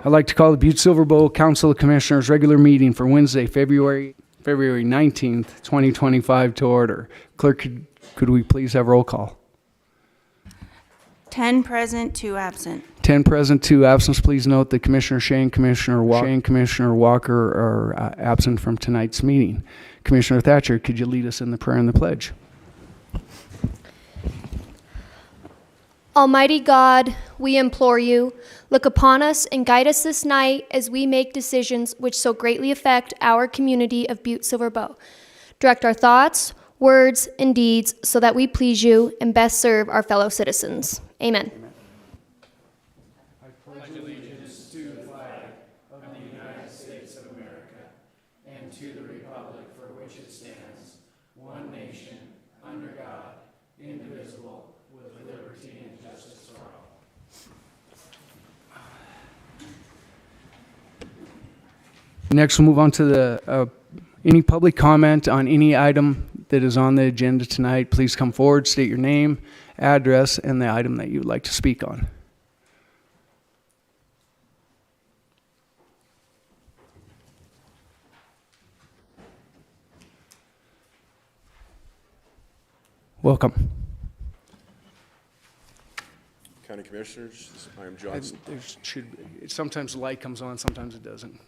I'd like to call the Butte-Silver Council of Commissioners regular meeting for Wednesday, February 19th, 2025 to order. Clerk, could we please have roll call? 10 present, 2 absent. 10 present, 2 absent. Please note that Commissioner Shane, Commissioner Walker are absent from tonight's meeting. Commissioner Thatcher, could you lead us in the prayer and the pledge? Almighty God, we implore you, look upon us and guide us this night as we make decisions which so greatly affect our community of Butte-Silver. Direct our thoughts, words, and deeds so that we please you and best serve our fellow citizens. Amen. I pledge allegiance to the flag of the United States of America and to the republic for which it stands, one nation, under God, indivisible, with liberty and justice for all. Next, we'll move on to the any public comment on any item that is on the agenda tonight. Please come forward, state your name, address, and the item that you would like to speak on. Welcome. County Commissioners, I am John. Sometimes the light comes on, sometimes it doesn't.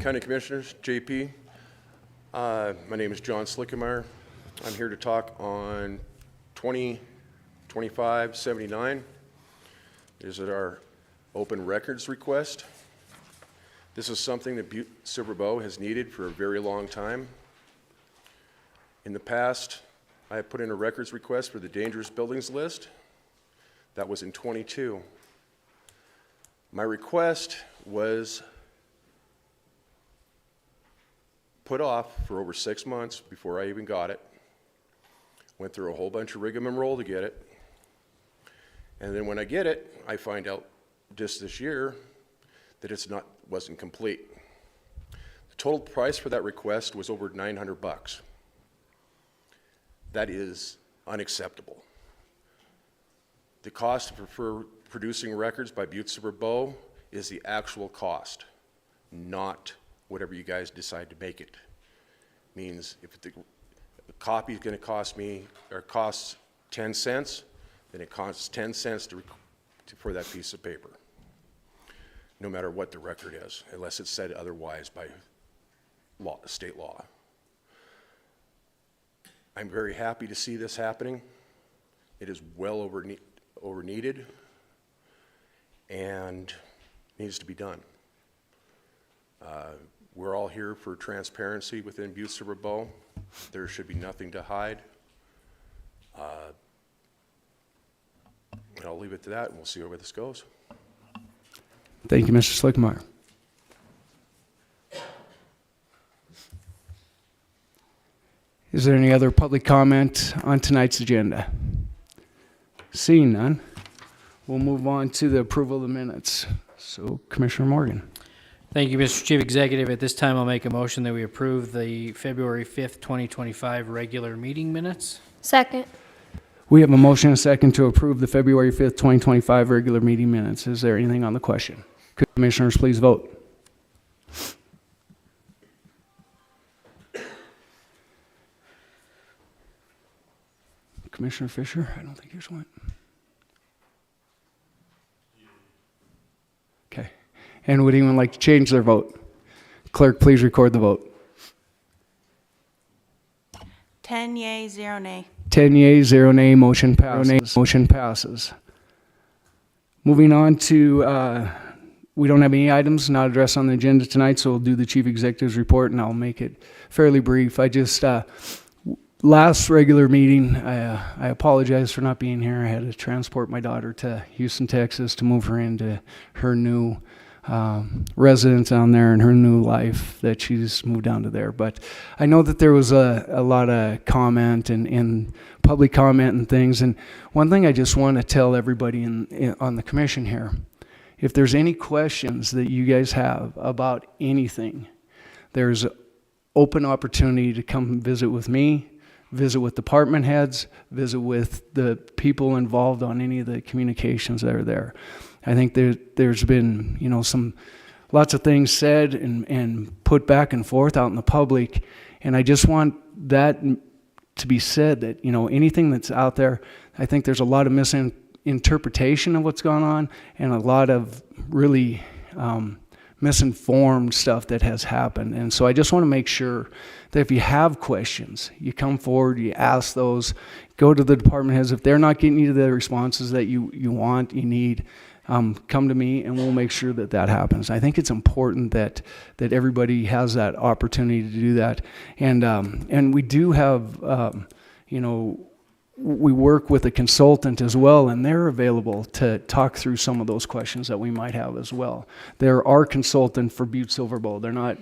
County Commissioners, JP. My name is John Slickemeyer. I'm here to talk on 2025-79. Is it our open records request? This is something that Butte-Silver has needed for a very long time. In the past, I have put in a records request for the dangerous buildings list. That was in 22. My request was put off for over 6 months before I even got it. Went through a whole bunch of rigmarole to get it. And then when I get it, I find out just this year that wasn't complete. The total price for that request was over $900. That is unacceptable. The cost for producing records by Butte-Silver is the actual cost, not whatever you guys decide to make it. Means if the copy is going to cost me or costs 10 cents, then it costs 10 cents for that piece of paper, no matter what the record is, unless it's said otherwise by law, state law. I'm very happy to see this happening. It is well over needed and needs to be done. We're all here for transparency within Butte-Silver. There should be nothing to hide. And I'll leave it to that, and we'll see where this goes. Thank you, Mr. Slickemeyer. Is there any other public comment on tonight's agenda? Seeing none, we'll move on to the approval of the minutes. So, Commissioner Morgan. Thank you, Mr. Chief Executive. At this time, I'll make a motion that we approve the February 5th, 2025 regular meeting minutes. Second. We have a motion and a second to approve the February 5th, 2025 regular meeting minutes. Is there anything on the question? Could Commissioners please vote? Commissioner Fisher? I don't think yours went. Okay. And would anyone like to change their vote? Clerk, please record the vote. 10 yea, 0 nay. 10 yea, 0 nay, motion passes. Motion passes. Moving on to, we don't have any items not addressed on the agenda tonight, so we'll do the Chief Executive's report, and I'll make it fairly brief. I just, last regular meeting, I apologize for not being here. I had to transport my daughter to Houston, Texas to move her into her new residence down there and her new life that she's moved down to there. But I know that there was a lot of comment and public comment and things. And one thing I just want to tell everybody on the commission here, if there's any questions that you guys have about anything, there's open opportunity to come visit with me, visit with department heads, visit with the people involved on any of the communications that are there. I think there's been, lots of things said and put back and forth out in the public, and I just want that to be said, that, anything that's out there, I think there's a lot of misinterpretation of what's going on, and a lot of really misinformed stuff that has happened. And so I just want to make sure that if you have questions, you come forward, you ask those, go to the department heads. If they're not getting you the responses that you want, you need, come to me, and we'll make sure that happens. I think it's important that everybody has that opportunity to do that. And we do have, we work with a consultant as well, and they're available to talk through some of those questions that we might have as well. They're our consultant for Butte-Silver Bow. They're not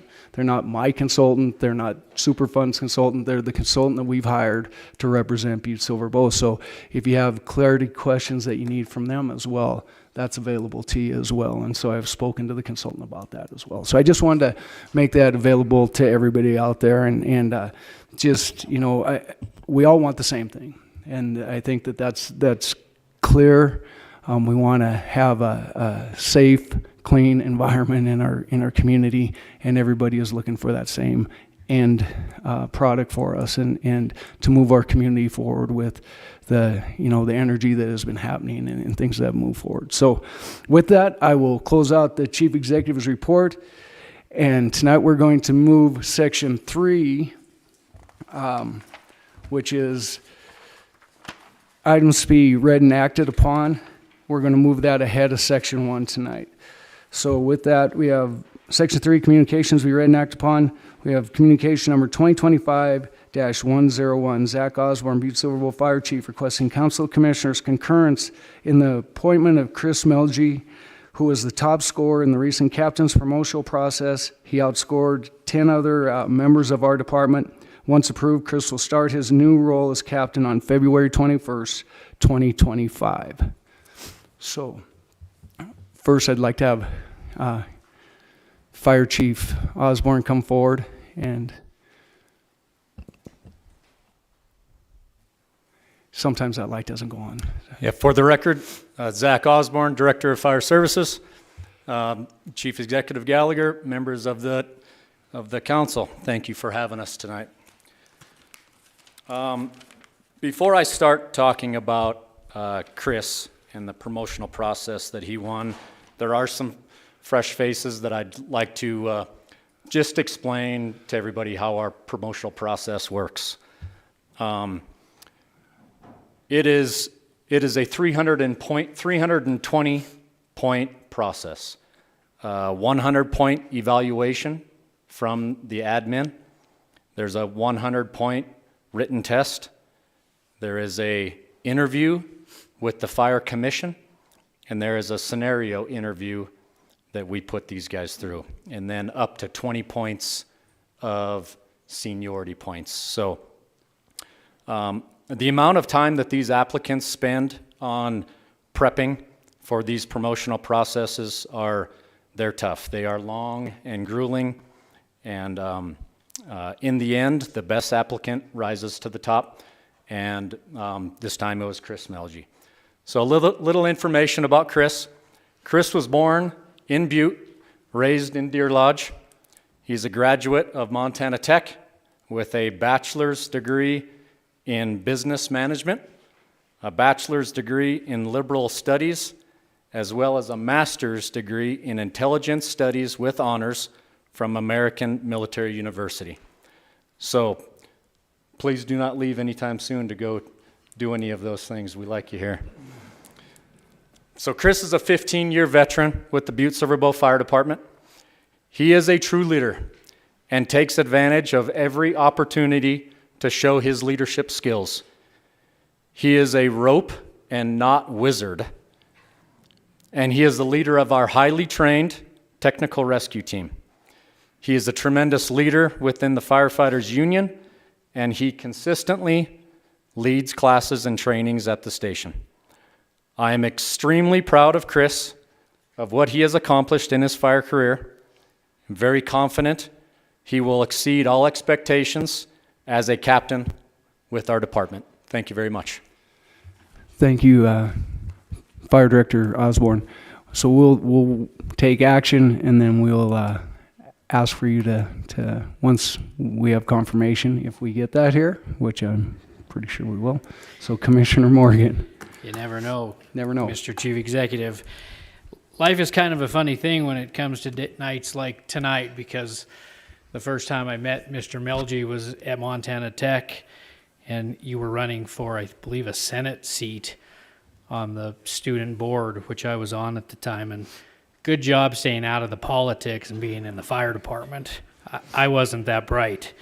my consultant. They're not Superfund's consultant. They're the consultant that we've hired to represent Butte-Silver Bow. So if you have clarity questions that you need from them as well, that's available to you as well. And so I've spoken to the consultant about that as well. So I just wanted to make that available to everybody out there, and just, we all want the same thing. And I think that's clear. We want to have a safe, clean environment in our community, and everybody is looking for that same end product for us, and to move our community forward with the energy that has been happening and things that have moved forward. So with that, I will close out the Chief Executive's report, and tonight we're going to move Section 3, which is items to be read and acted upon. We're going to move that ahead of Section 1 tonight. So with that, we have Section 3, communications to be read and acted upon. We have communication number 2025-101, Zach Osborne, Butte-Silver Bow Fire Chief, requesting Council of Commissioners concurrence in the appointment of Chris Melgy, who was the top scorer in the recent captain's promotional process. He outscored 10 other members of our department. Once approved, Chris will start his new role as captain on February 21st, 2025. So, first I'd like to have Fire Chief Osborne come forward, and sometimes that light doesn't go on. Yeah, for the record, Zach Osborne, Director of Fire Services, Chief Executive Gallagher, members of the council, thank you for having us tonight. Before I start talking about Chris and the promotional process that he won, there are some fresh faces that I'd like to just explain to everybody how our promotional process works. It is a 320 point process, 100 point evaluation from the admin. There's a 100 point written test. There is a interview with the fire commission, and there is a scenario interview that we put these guys through, and then up to 20 points of seniority points. So the amount of time that these applicants spend on prepping for these promotional processes they're tough. They are long and grueling, and in the end, the best applicant rises to the top, and this time it was Chris Melgy. So a little information about Chris. Chris was born in Butte, raised in Deer Lodge. He's a graduate of Montana Tech with a bachelor's degree in business management, a bachelor's degree in liberal studies, as well as a master's degree in intelligence studies with honors from American Military University. So please do not leave anytime soon to go do any of those things. We like you here. So Chris is a 15-year veteran with the Butte-Silver Bow Fire Department. He is a true leader and takes advantage of every opportunity to show his leadership skills. He is a rope and knot wizard, and he is the leader of our highly trained technical rescue team. He is a tremendous leader within the Firefighters Union, and he consistently leads classes and trainings at the station. I am extremely proud of Chris, of what he has accomplished in his fire career. I'm very confident he will exceed all expectations as a captain with our department. Thank you very much. Thank you, Fire Director Osborne. So we'll take action, and then we'll ask for you to once we have confirmation, if we get that here, which I'm pretty sure we will. So Commissioner Morgan. You never know. Never know. Mr. Chief Executive. Life is kind of a funny thing when it comes to nights like tonight, because the first time I met Mr. Melgy was at Montana Tech, and you were running for, I believe, a Senate seat on the student board, which I was on at the time. And good job staying out of the politics and being in the fire department. I wasn't that bright.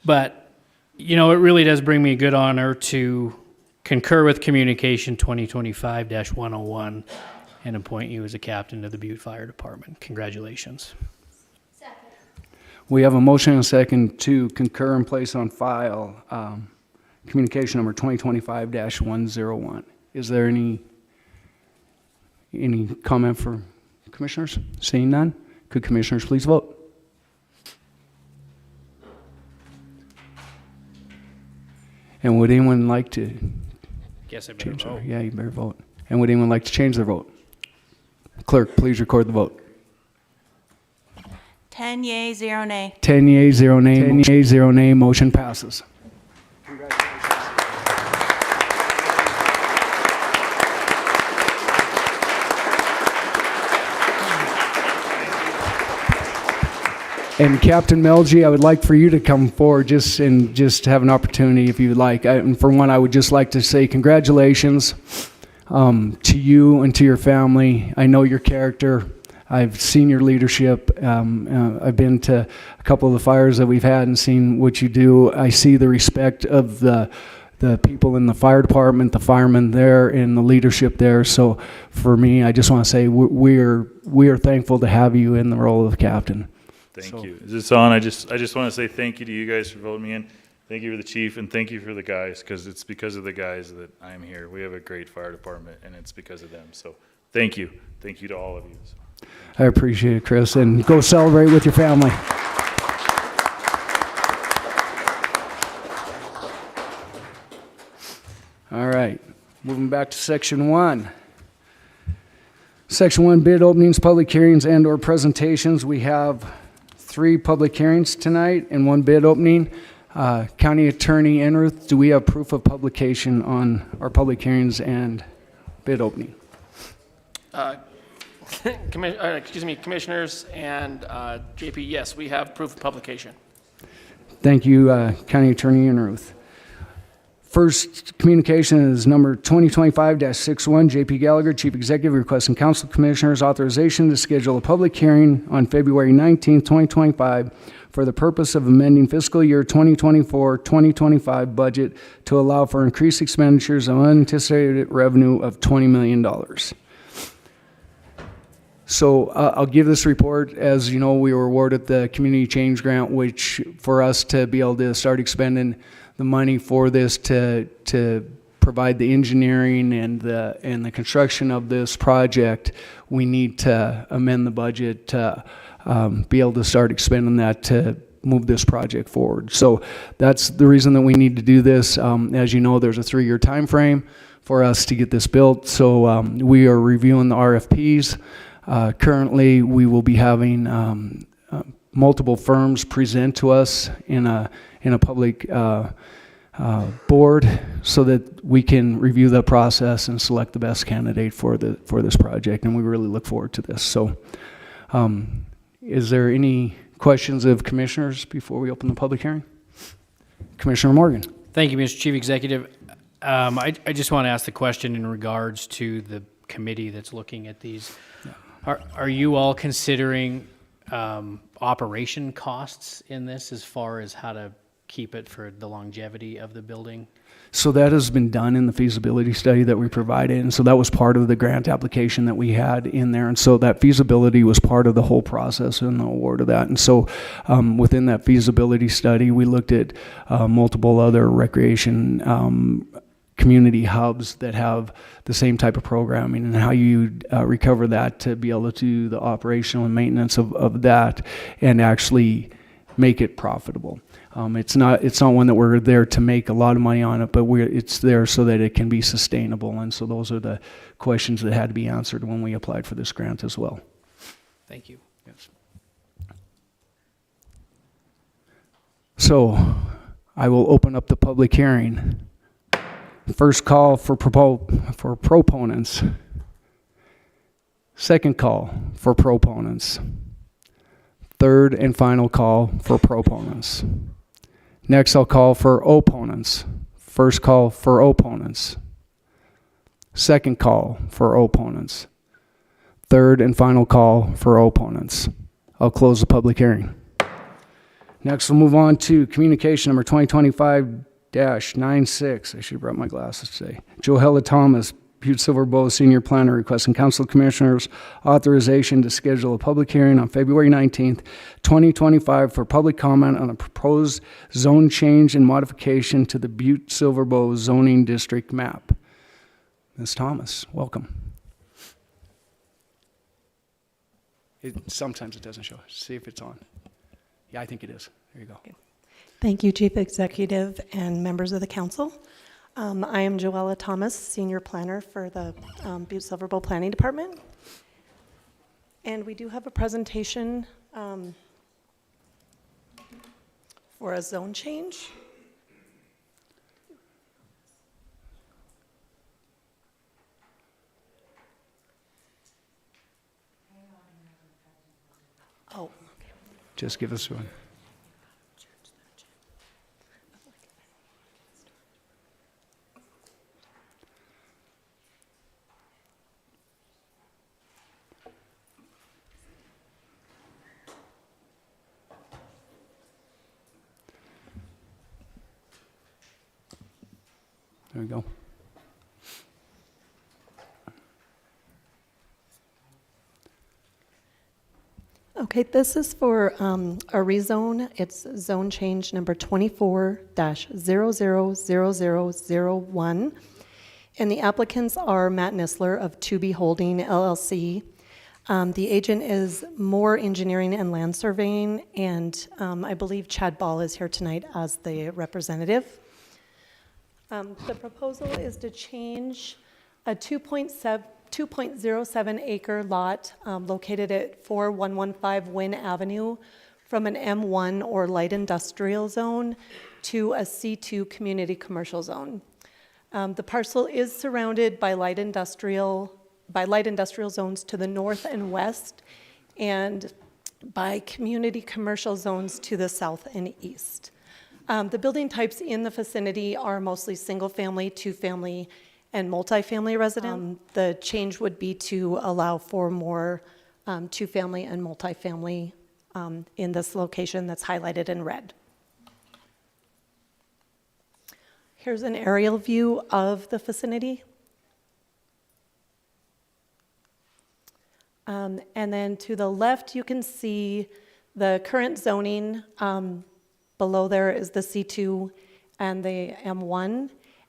But, you know, it really does bring me good honor to concur with Communication 2025-101 and appoint you as a captain of the Butte Fire Department. Congratulations. We have a motion and a second to concur and place on file communication number 2025-101. Is there any comment for commissioners? Seeing none, could commissioners please vote? And would anyone like to Guess I better change their vote. Yeah, you better vote. And would anyone like to change their vote? Clerk, please record the vote. 10 yea, 0 nay. 10 yeas, 0 nay. 10 yeas, 0 nay. Motion passes. And Captain Melgy, I would like for you to come forward just have an opportunity if you would like. And for one, I would just like to say congratulations to you and to your family. I know your character. I've seen your leadership. I've been to a couple of the fires that we've had and seen what you do. I see the respect of the people in the fire department, the firemen there, and the leadership there. So for me, I just want to say we are thankful to have you in the role of captain. Thank you. Is this on? I just want to say thank you to you guys for voting me in. Thank you for the chief, and thank you for the guys, because it's because of the guys that I'm here. We have a great fire department, and it's because of them. So thank you. Thank you to all of you. I appreciate it, Chris, and go celebrate with your family. All right, moving back to section 1. Section 1, bid openings, public hearings, and/or presentations. We have 3 public hearings tonight and 1 bid opening. County Attorney Enruth, do we have proof of publication on our public hearings and bid opening? Commissioners and JP, yes, we have proof of publication. Thank you, County Attorney Enruth. First communication is number 2025-61. JP Gallagher, Chief Executive, requesting Council Commissioners authorization to schedule a public hearing on February 19, 2025 for the purpose of amending fiscal year 2024-2025 budget to allow for increased expenditures of unanticipated revenue of $20 million. So I'll give this report. As you know, we were awarded the Community Change Grant, which for us to be able to start expending the money for this to provide the engineering and the construction of this project, we need to amend the budget to be able to start expending that to move this project forward. So that's the reason that we need to do this. As you know, there's a 3-year time frame for us to get this built. So we are reviewing the RFPs. Currently, we will be having multiple firms present to us in a public board so that we can review the process and select the best candidate for this project, and we really look forward to this. So is there any questions of commissioners before we open the public hearing? Commissioner Morgan. Thank you, Mr. Chief Executive. I just want to ask the question in regards to the committee that's looking at these. Are you all considering operation costs in this as far as how to keep it for the longevity of the building? So that has been done in the feasibility study that we provided, and so that was part of the grant application that we had in there, and so that feasibility was part of the whole process and the award of that. And so within that feasibility study, we looked at multiple other recreation community hubs that have the same type of programming and how you recover that to be able to do the operational and maintenance of that and actually make it profitable. It's not one that we're there to make a lot of money on it, but it's there so that it can be sustainable. And so those are the questions that had to be answered when we applied for this grant as well. Thank you. Yes. So I will open up the public hearing. First call for proponents. Second call for proponents. Third and final call for proponents. Next, I'll call for opponents. First call for opponents. Second call for opponents. Third and final call for opponents. I'll close the public hearing. Next, we'll move on to communication number 2025-96. I should have brought my glasses today. Joella Thomas, Butte-Silver Bow Senior Planner, requesting Council Commissioners authorization to schedule a public hearing on February 19th, 2025 for public comment on a proposed zone change and modification to the Butte-Silver Bow zoning district map. Ms. Thomas, welcome. Sometimes it doesn't show. See if it's on. Yeah, I think it is. There you go. Thank you, Chief Executive and members of the council. I am Joella Thomas, Senior Planner for the Butte-Silver Bow Planning Department. And we do have a presentation for a zone change. Oh. Just give us one. There we go. Okay, this is for a rezone. It's zone change number 24-000001. And the applicants are Matt Nissler of 2B Holding LLC. The agent is Moore Engineering and Land Surveying, and I believe Chad Ball is here tonight as the representative. The proposal is to change a 2.07 acre lot located at 4115 Wynn Avenue from an M1 or light industrial zone to a C2 community commercial zone. The parcel is surrounded by light industrial zones to the north and west, and by community commercial zones to the south and east. The building types in the vicinity are mostly single-family, two-family, and multifamily residential. The change would be to allow for more two-family and multifamily in this location that's highlighted in red. Here's an aerial view of the vicinity. And then to the left, you can see the current zoning. Below there is the C2 and the M1.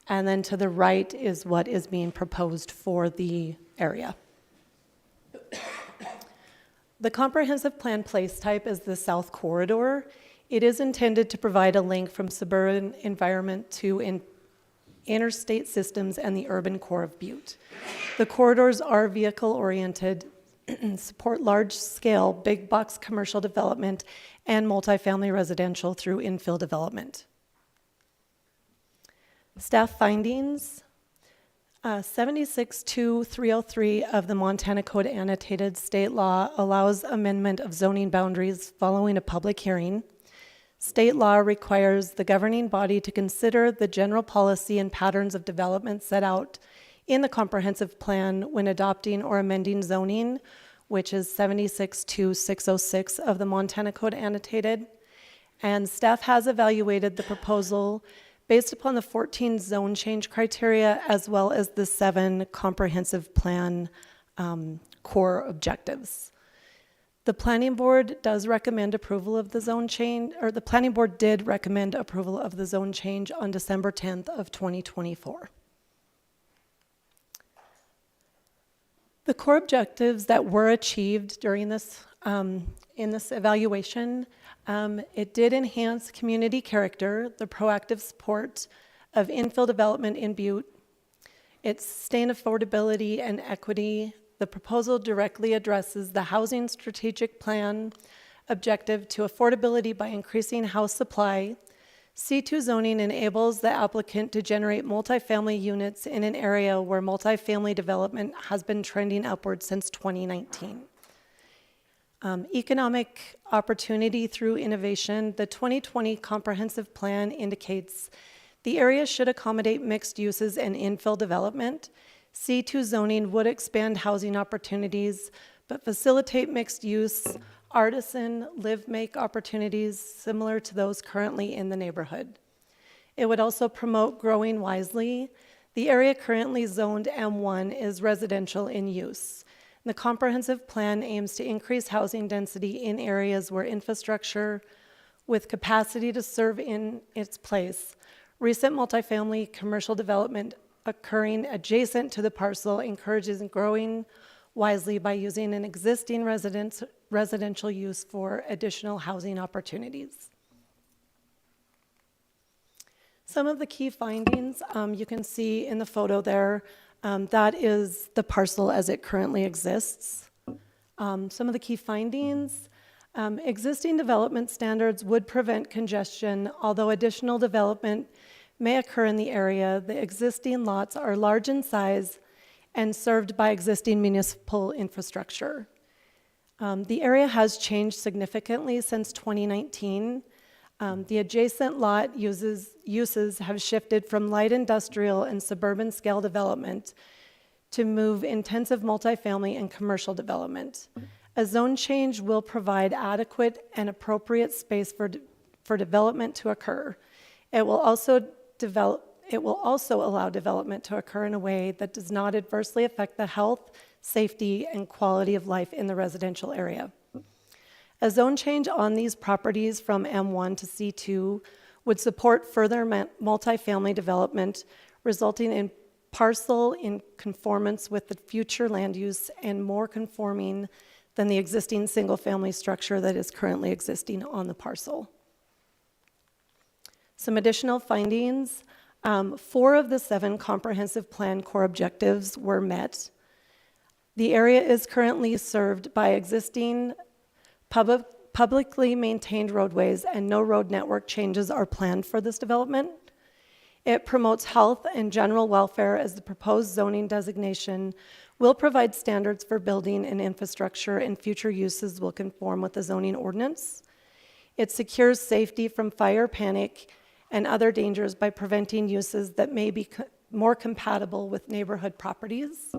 And then to the right is what is being proposed for the area. The comprehensive plan place type is the south corridor. It is intended to provide a link from suburban environment to interstate systems and the urban core of Butte. The corridors are vehicle-oriented, support large-scale, big-box commercial development and multifamily residential through infill development. Staff findings, 76-303 of the Montana Code Annotated State Law allows amendment of zoning boundaries following a public hearing. State law requires the governing body to consider the general policy and patterns of development set out in the comprehensive plan when adopting or amending zoning, which is 76-606 of the Montana Code Annotated. And staff has evaluated the proposal based upon the 14 zone change criteria as well as the 7 comprehensive plan core objectives. The planning board does recommend approval of the zone change, or the planning board did recommend approval of the zone change on December 10th of 2024. The core objectives that were achieved during this, in this evaluation It did enhance community character, the proactive support of infill development in Butte. It sustained affordability and equity. The proposal directly addresses the housing strategic plan objective to affordability by increasing house supply. C2 zoning enables the applicant to generate multifamily units in an area where multifamily development has been trending upward since 2019. Economic opportunity through innovation. The 2020 comprehensive plan indicates the area should accommodate mixed uses and infill development. C2 zoning would expand housing opportunities, but facilitate mixed use, artisan, live-make opportunities similar to those currently in the neighborhood. It would also promote growing wisely. The area currently zoned M1 is residential in use. The comprehensive plan aims to increase housing density in areas where infrastructure with capacity to serve in its place. Recent multifamily commercial development occurring adjacent to the parcel encourages growing wisely by using an existing residential use for additional housing opportunities. Some of the key findings you can see in the photo there, that is the parcel as it currently exists. Some of the key findings, existing development standards would prevent congestion, although additional development may occur in the area. The existing lots are large in size and served by existing municipal infrastructure. The area has changed significantly since 2019. The adjacent lot uses have shifted from light industrial and suburban scale development to move intensive multifamily and commercial development. A zone change will provide adequate and appropriate space for development to occur. It will also allow development to occur in a way that does not adversely affect the health, safety, and quality of life in the residential area. A zone change on these properties from M1 to C2 would support further multifamily development, resulting in parcel in conformance with the future land use and more conforming than the existing single-family structure that is currently existing on the parcel. Some additional findings. 4 of the 7 comprehensive plan core objectives were met. The area is currently served by existing publicly maintained roadways, and no road network changes are planned for this development. It promotes health and general welfare, as the proposed zoning designation will provide standards for building and infrastructure, and future uses will conform with the zoning ordinance. It secures safety from fire, panic, and other dangers by preventing uses that may be more compatible with neighborhood properties.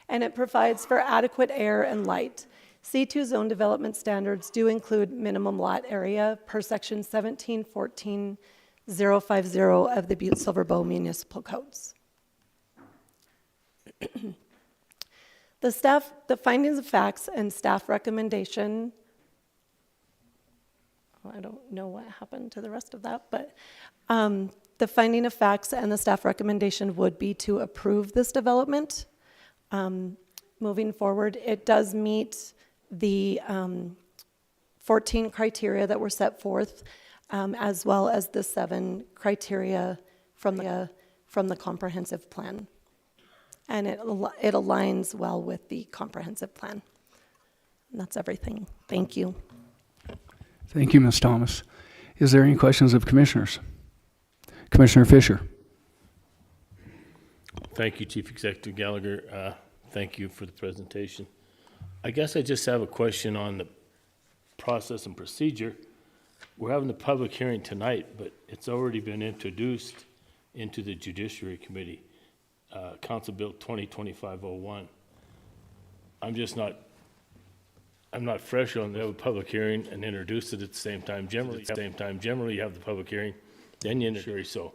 And it provides for adequate air and light. C2 zone development standards do include minimum lot area per section 1714.050 of the Butte-Silver Municipal Codes. The findings of facts and staff recommendation, I don't know what happened to the rest of that, but the finding of facts and the staff recommendation would be to approve this development. Moving forward, it does meet the 14 criteria that were set forth, as well as the 7 criteria from the comprehensive plan. And it aligns well with the comprehensive plan. And that's everything. Thank you. Thank you, Ms. Thomas. Is there any questions of commissioners? Commissioner Fisher. Thank you, Chief Executive Gallagher. Thank you for the presentation. I guess I just have a question on the process and procedure. We're having the public hearing tonight, but it's already been introduced into the Judiciary Committee, Council Bill 2025-01. I'm not fresh on the public hearing and introduce it at the same time. Generally, you have the public hearing, then you introduce. So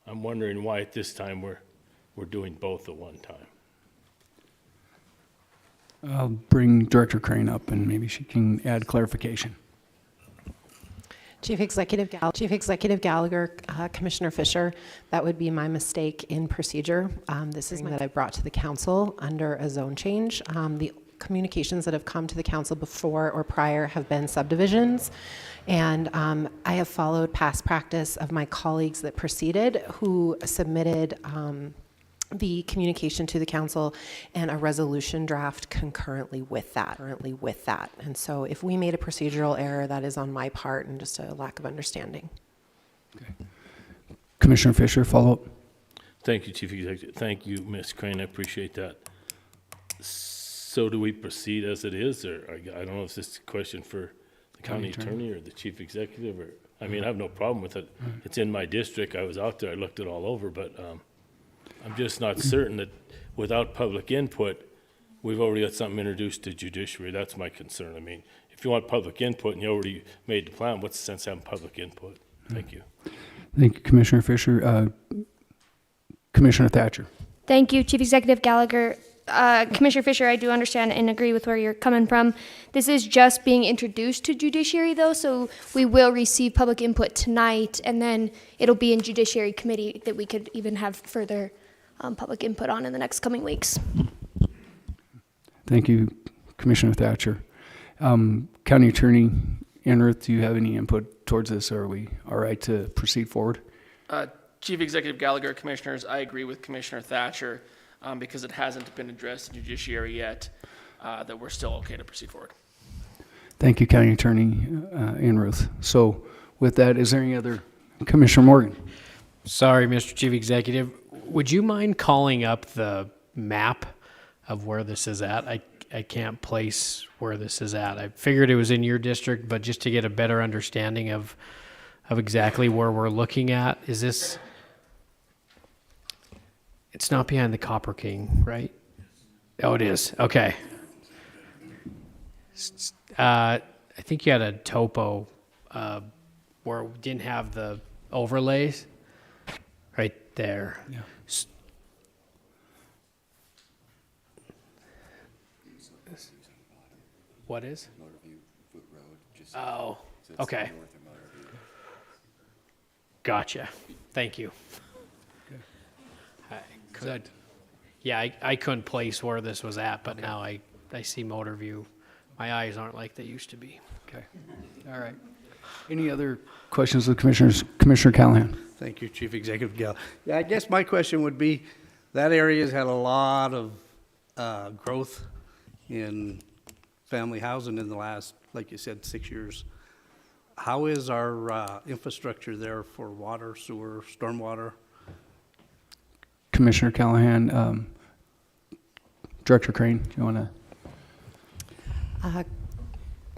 I'm wondering why at this time we're doing both at one time. I'll bring Director Crane up and maybe she can add clarification. Chief Executive Gallagher, Commissioner Fisher, that would be my mistake in procedure. This is that I brought to the council under a zone change. The communications that have come to the council before or prior have been subdivisions. And I have followed past practice of my colleagues that preceded who submitted the communication to the council and a resolution draft concurrently with that. And so if we made a procedural error, that is on my part and just a lack of understanding. Okay. Commissioner Fisher, follow up. Thank you, Chief Executive. Thank you, Ms. Crane. I appreciate that. So do we proceed as it is, or I don't know if this is a question for the county attorney or the chief executive, or, I mean, I have no problem with it. It's in my district. I was out there. I looked it all over, but I'm just not certain that without public input, we've already got something introduced to judiciary. That's my concern. I mean, if you want public input and you already made the plan, what's the sense of having public input? Thank you. Thank you, Commissioner Fisher. Commissioner Thatcher. Thank you, Chief Executive Gallagher. Commissioner Fisher, I do understand and agree with where you're coming from. This is just being introduced to judiciary, though, so we will receive public input tonight, and then it'll be in Judiciary Committee that we could even have further public input on in the next coming weeks. Thank you, Commissioner Thatcher. County Attorney Enrith, do you have any input towards this, or are we all right to proceed forward? Chief Executive Gallagher, Commissioners, I agree with Commissioner Thatcher because it hasn't been addressed in judiciary yet, that we're still okay to proceed forward. Thank you, County Attorney Enrith. So with that, is there any other? Commissioner Morgan. Sorry, Mr. Chief Executive. Would you mind calling up the map of where this is at? I can't place where this is at. I figured it was in your district, but just to get a better understanding of exactly where we're looking at, is this... It's not behind the Copper King, right? Oh, it is. Okay. I think you had a topo where we didn't have the overlays. Right there. Yeah. What is? Oh, okay. Gotcha. Thank you. I couldn't place where this was at, but now I see motor view. My eyes aren't like they used to be. Okay. All right. Any other questions of the commissioners? Commissioner Callahan. Thank you, Chief Executive Gall. Yeah, I guess my question would be, that area has had a lot of growth in family housing in the last, like you said, 6 years. How is our infrastructure there for water, sewer, stormwater? Commissioner Callahan. Director Crane, do you want to?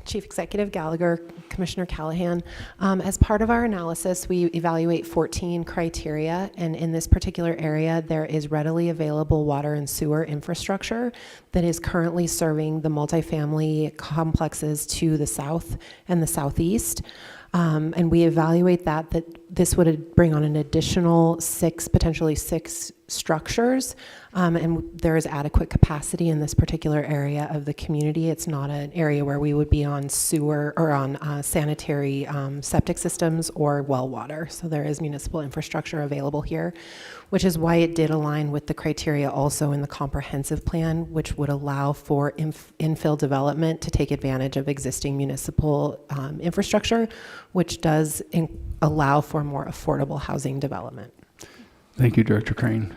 Chief Executive Gallagher, Commissioner Callahan. As part of our analysis, we evaluate 14 criteria, and in this particular area, there is readily available water and sewer infrastructure that is currently serving the multifamily complexes to the south and the southeast. And we evaluate that this would bring on an additional potentially six structures, and there is adequate capacity in this particular area of the community. It's not an area where we would be on sewer or on sanitary septic systems or well water. So there is municipal infrastructure available here, which is why it did align with the criteria also in the comprehensive plan, which would allow for infill development to take advantage of existing municipal infrastructure, which does allow for more affordable housing development. Thank you, Director Crane.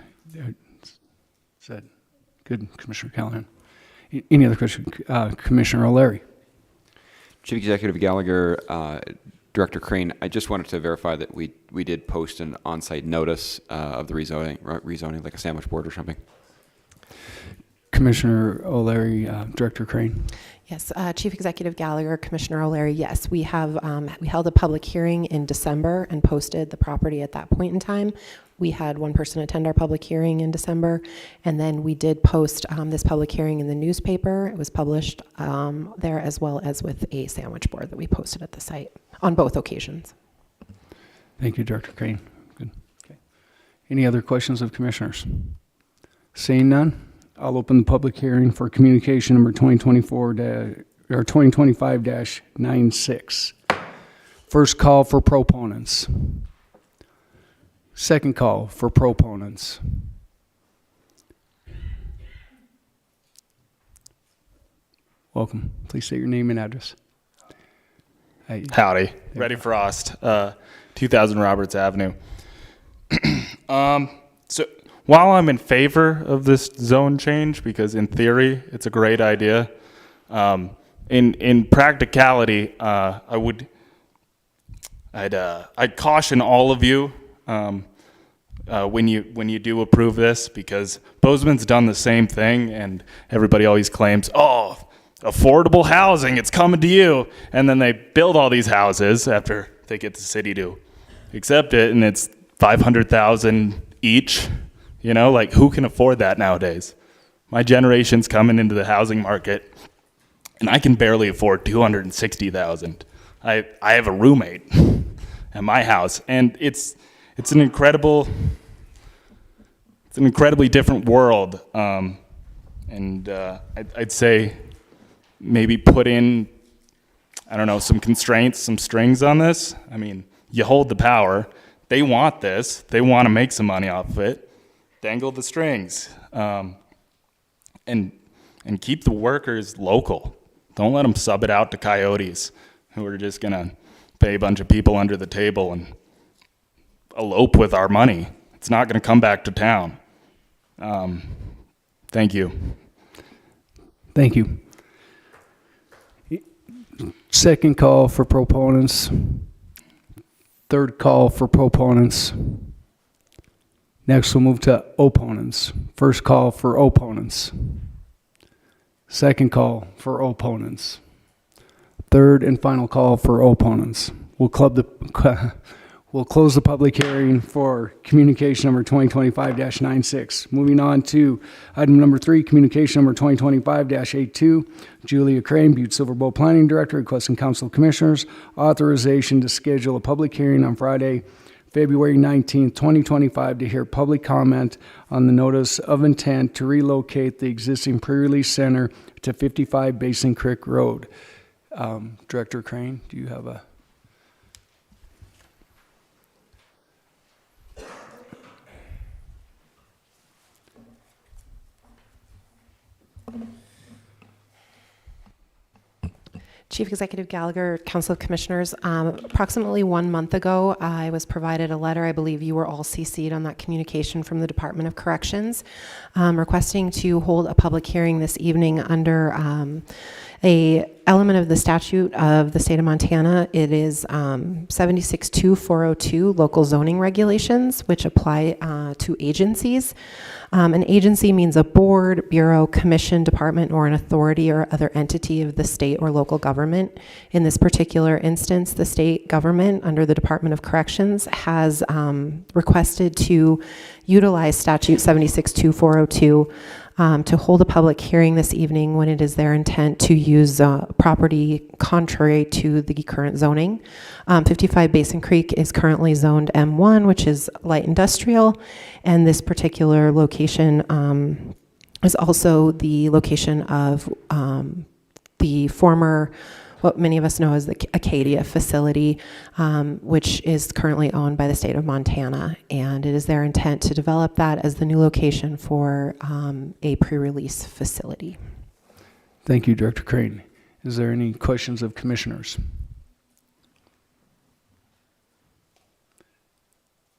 Said good, Commissioner Callahan. Any other question? Commissioner O'Leary. Chief Executive Gallagher, Director Crane, I just wanted to verify that we did post an on-site notice of the rezoning, like a sandwich board or something. Commissioner O'Leary, Director Crane. Yes, Chief Executive Gallagher, Commissioner O'Leary, yes, we have we held a public hearing in December and posted the property at that point in time. We had one person attend our public hearing in December, and then we did post this public hearing in the newspaper. It was published there, as well as with a sandwich board that we posted at the site on both occasions. Thank you, Director Crane. Good. Okay. Any other questions of commissioners? Seeing none, I'll open the public hearing for communication number 2025-96. First call for proponents. Second call for proponents. Welcome. Please state your name and address. Howdy. Reddy Frost, 2000 Roberts Avenue. So while I'm in favor of this zone change, because in theory it's a great idea, in practicality, I'd caution all of you when you do approve this, because Bozeman's done the same thing, and everybody always claims, oh, affordable housing, it's coming to you, and then they build all these houses after they get the city to accept it, and it's $500,000 each. You know, like, who can afford that nowadays? My generation's coming into the housing market, and I can barely afford $260,000. I have a roommate at my house, and it's an incredibly different world. I'd say maybe put in, I don't know, some constraints, some strings on this. I mean, you hold the power. They want this. They want to make some money off of it. Dangle the strings. And keep the workers local. Don't let them sub it out to coyotes who are just going to pay a bunch of people under the table and elope with our money. It's not going to come back to town. Thank you. Thank you. Second call for proponents. Third call for proponents. Next, we'll move to opponents. First call for opponents. Second call for opponents. Third and final call for opponents. We'll close the public hearing for communication number 2025-96. Moving on to item number 3, communication number 2025-82. Julia Crane, Butte-Silver Bowl Planning Director, requesting Council of Commissioners authorization to schedule a public hearing on Friday, February 19th, 2025, to hear public comment on the notice of intent to relocate the existing pre-release center to 55 Basin Creek Road. Director Crane, do you have a... Chief Executive Gallagher, Council of Commissioners, approximately 1 month ago, I was provided a letter. I believe you were all CC'd on that communication from the Department of Corrections, requesting to hold a public hearing this evening under a element of the statute of the state of Montana. It is 762402 local zoning regulations, which apply to agencies. An agency means a board, bureau, commission, department, or an authority or other entity of the state or local government. In this particular instance, the state government, under the Department of Corrections, has requested to utilize statute 762402 to hold a public hearing this evening when it is their intent to use property contrary to the current zoning. 55 Basin Creek is currently zoned M1, which is light industrial, and this particular location is also the location of the former, what many of us know as the Acadia facility, which is currently owned by the state of Montana, and it is their intent to develop that as the new location for a pre-release facility. Thank you, Director Crane. Is there any questions of commissioners?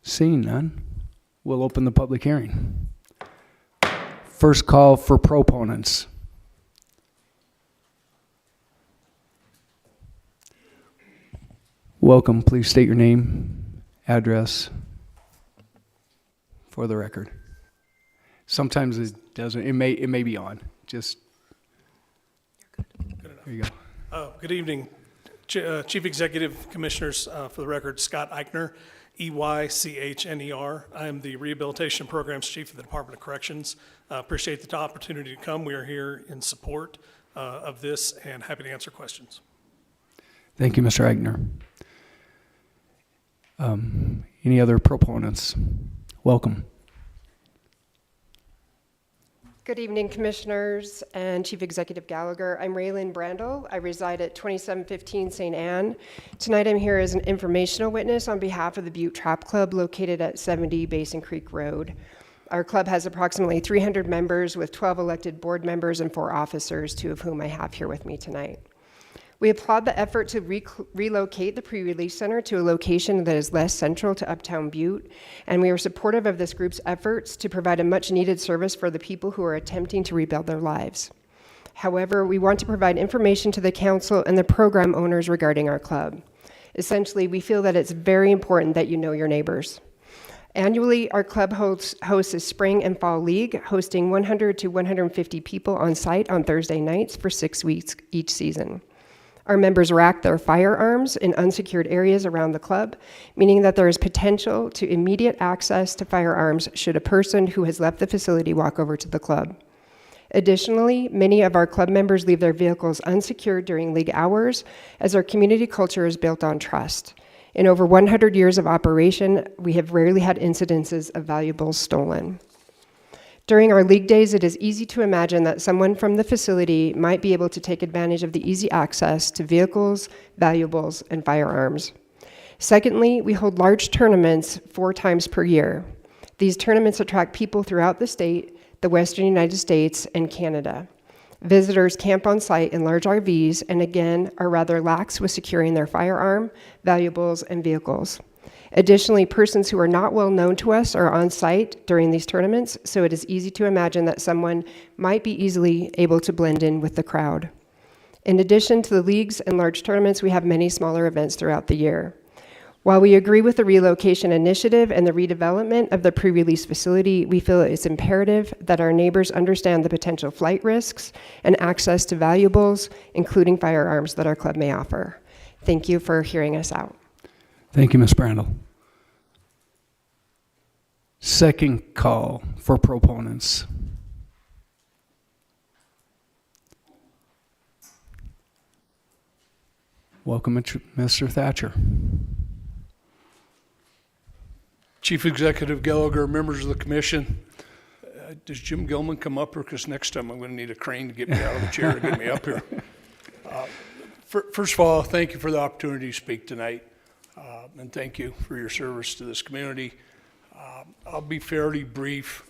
Seeing none, we'll open the public hearing. First call for proponents. Welcome. Please state your name, address for the record. Sometimes it doesn't. It may be on. Just there you go. Good evening, Chief Executive Commissioners. For the record, Scott Eichner, EYCHNER. I am the Rehabilitation Programs Chief of the Department of Corrections. Appreciate the opportunity to come. We are here in support of this and happy to answer questions. Thank you, Mr. Eichner. Any other proponents? Welcome. Good evening, Commissioners and Chief Executive Gallagher. I'm Raylyn Brando. I reside at 2715 St. Anne. Tonight I'm here as an informational witness on behalf of the Butte Trap Club located at 70 Basin Creek Road. Our club has approximately 300 members with 12 elected board members and 4 officers, 2 of whom I have here with me tonight. We applaud the effort to relocate the pre-release center to a location that is less central to Uptown Butte, and we are supportive of this group's efforts to provide a much-needed service for the people who are attempting to rebuild their lives. However, we want to provide information to the council and the program owners regarding our club. Essentially, we feel that it's very important that you know your neighbors. Annually, our club hosts a spring and fall league, hosting 100 to 150 people on site on Thursday nights for 6 weeks each season. Our members rack their firearms in unsecured areas around the club, meaning that there is potential to immediate access to firearms should a person who has left the facility walk over to the club. Additionally, many of our club members leave their vehicles unsecured during league hours, as our community culture is built on trust. In over 100 years of operation, we have rarely had incidences of valuables stolen. During our league days, it is easy to imagine that someone from the facility might be able to take advantage of the easy access to vehicles, valuables, and firearms. Secondly, we hold large tournaments 4 times per year. These tournaments attract people throughout the state, the Western United States, and Canada. Visitors camp on site in large RVs and again are rather lax with securing their firearm, valuables, and vehicles. Additionally, persons who are not well known to us are on site during these tournaments, so it is easy to imagine that someone might be easily able to blend in with the crowd. In addition to the leagues and large tournaments, we have many smaller events throughout the year. While we agree with the relocation initiative and the redevelopment of the pre-release facility, we feel it's imperative that our neighbors understand the potential flight risks and access to valuables, including firearms, that our club may offer. Thank you for hearing us out. Thank you, Ms. Brandel. Second call for proponents. Welcome, Mr. Thatcher. Chief Executive Gallagher, members of the commission, does Jim Gilman come up here? Because next time I'm going to need a crane to get me out of the chair to get me up here. First of all, thank you for the opportunity to speak tonight, and thank you for your service to this community. I'll be fairly brief.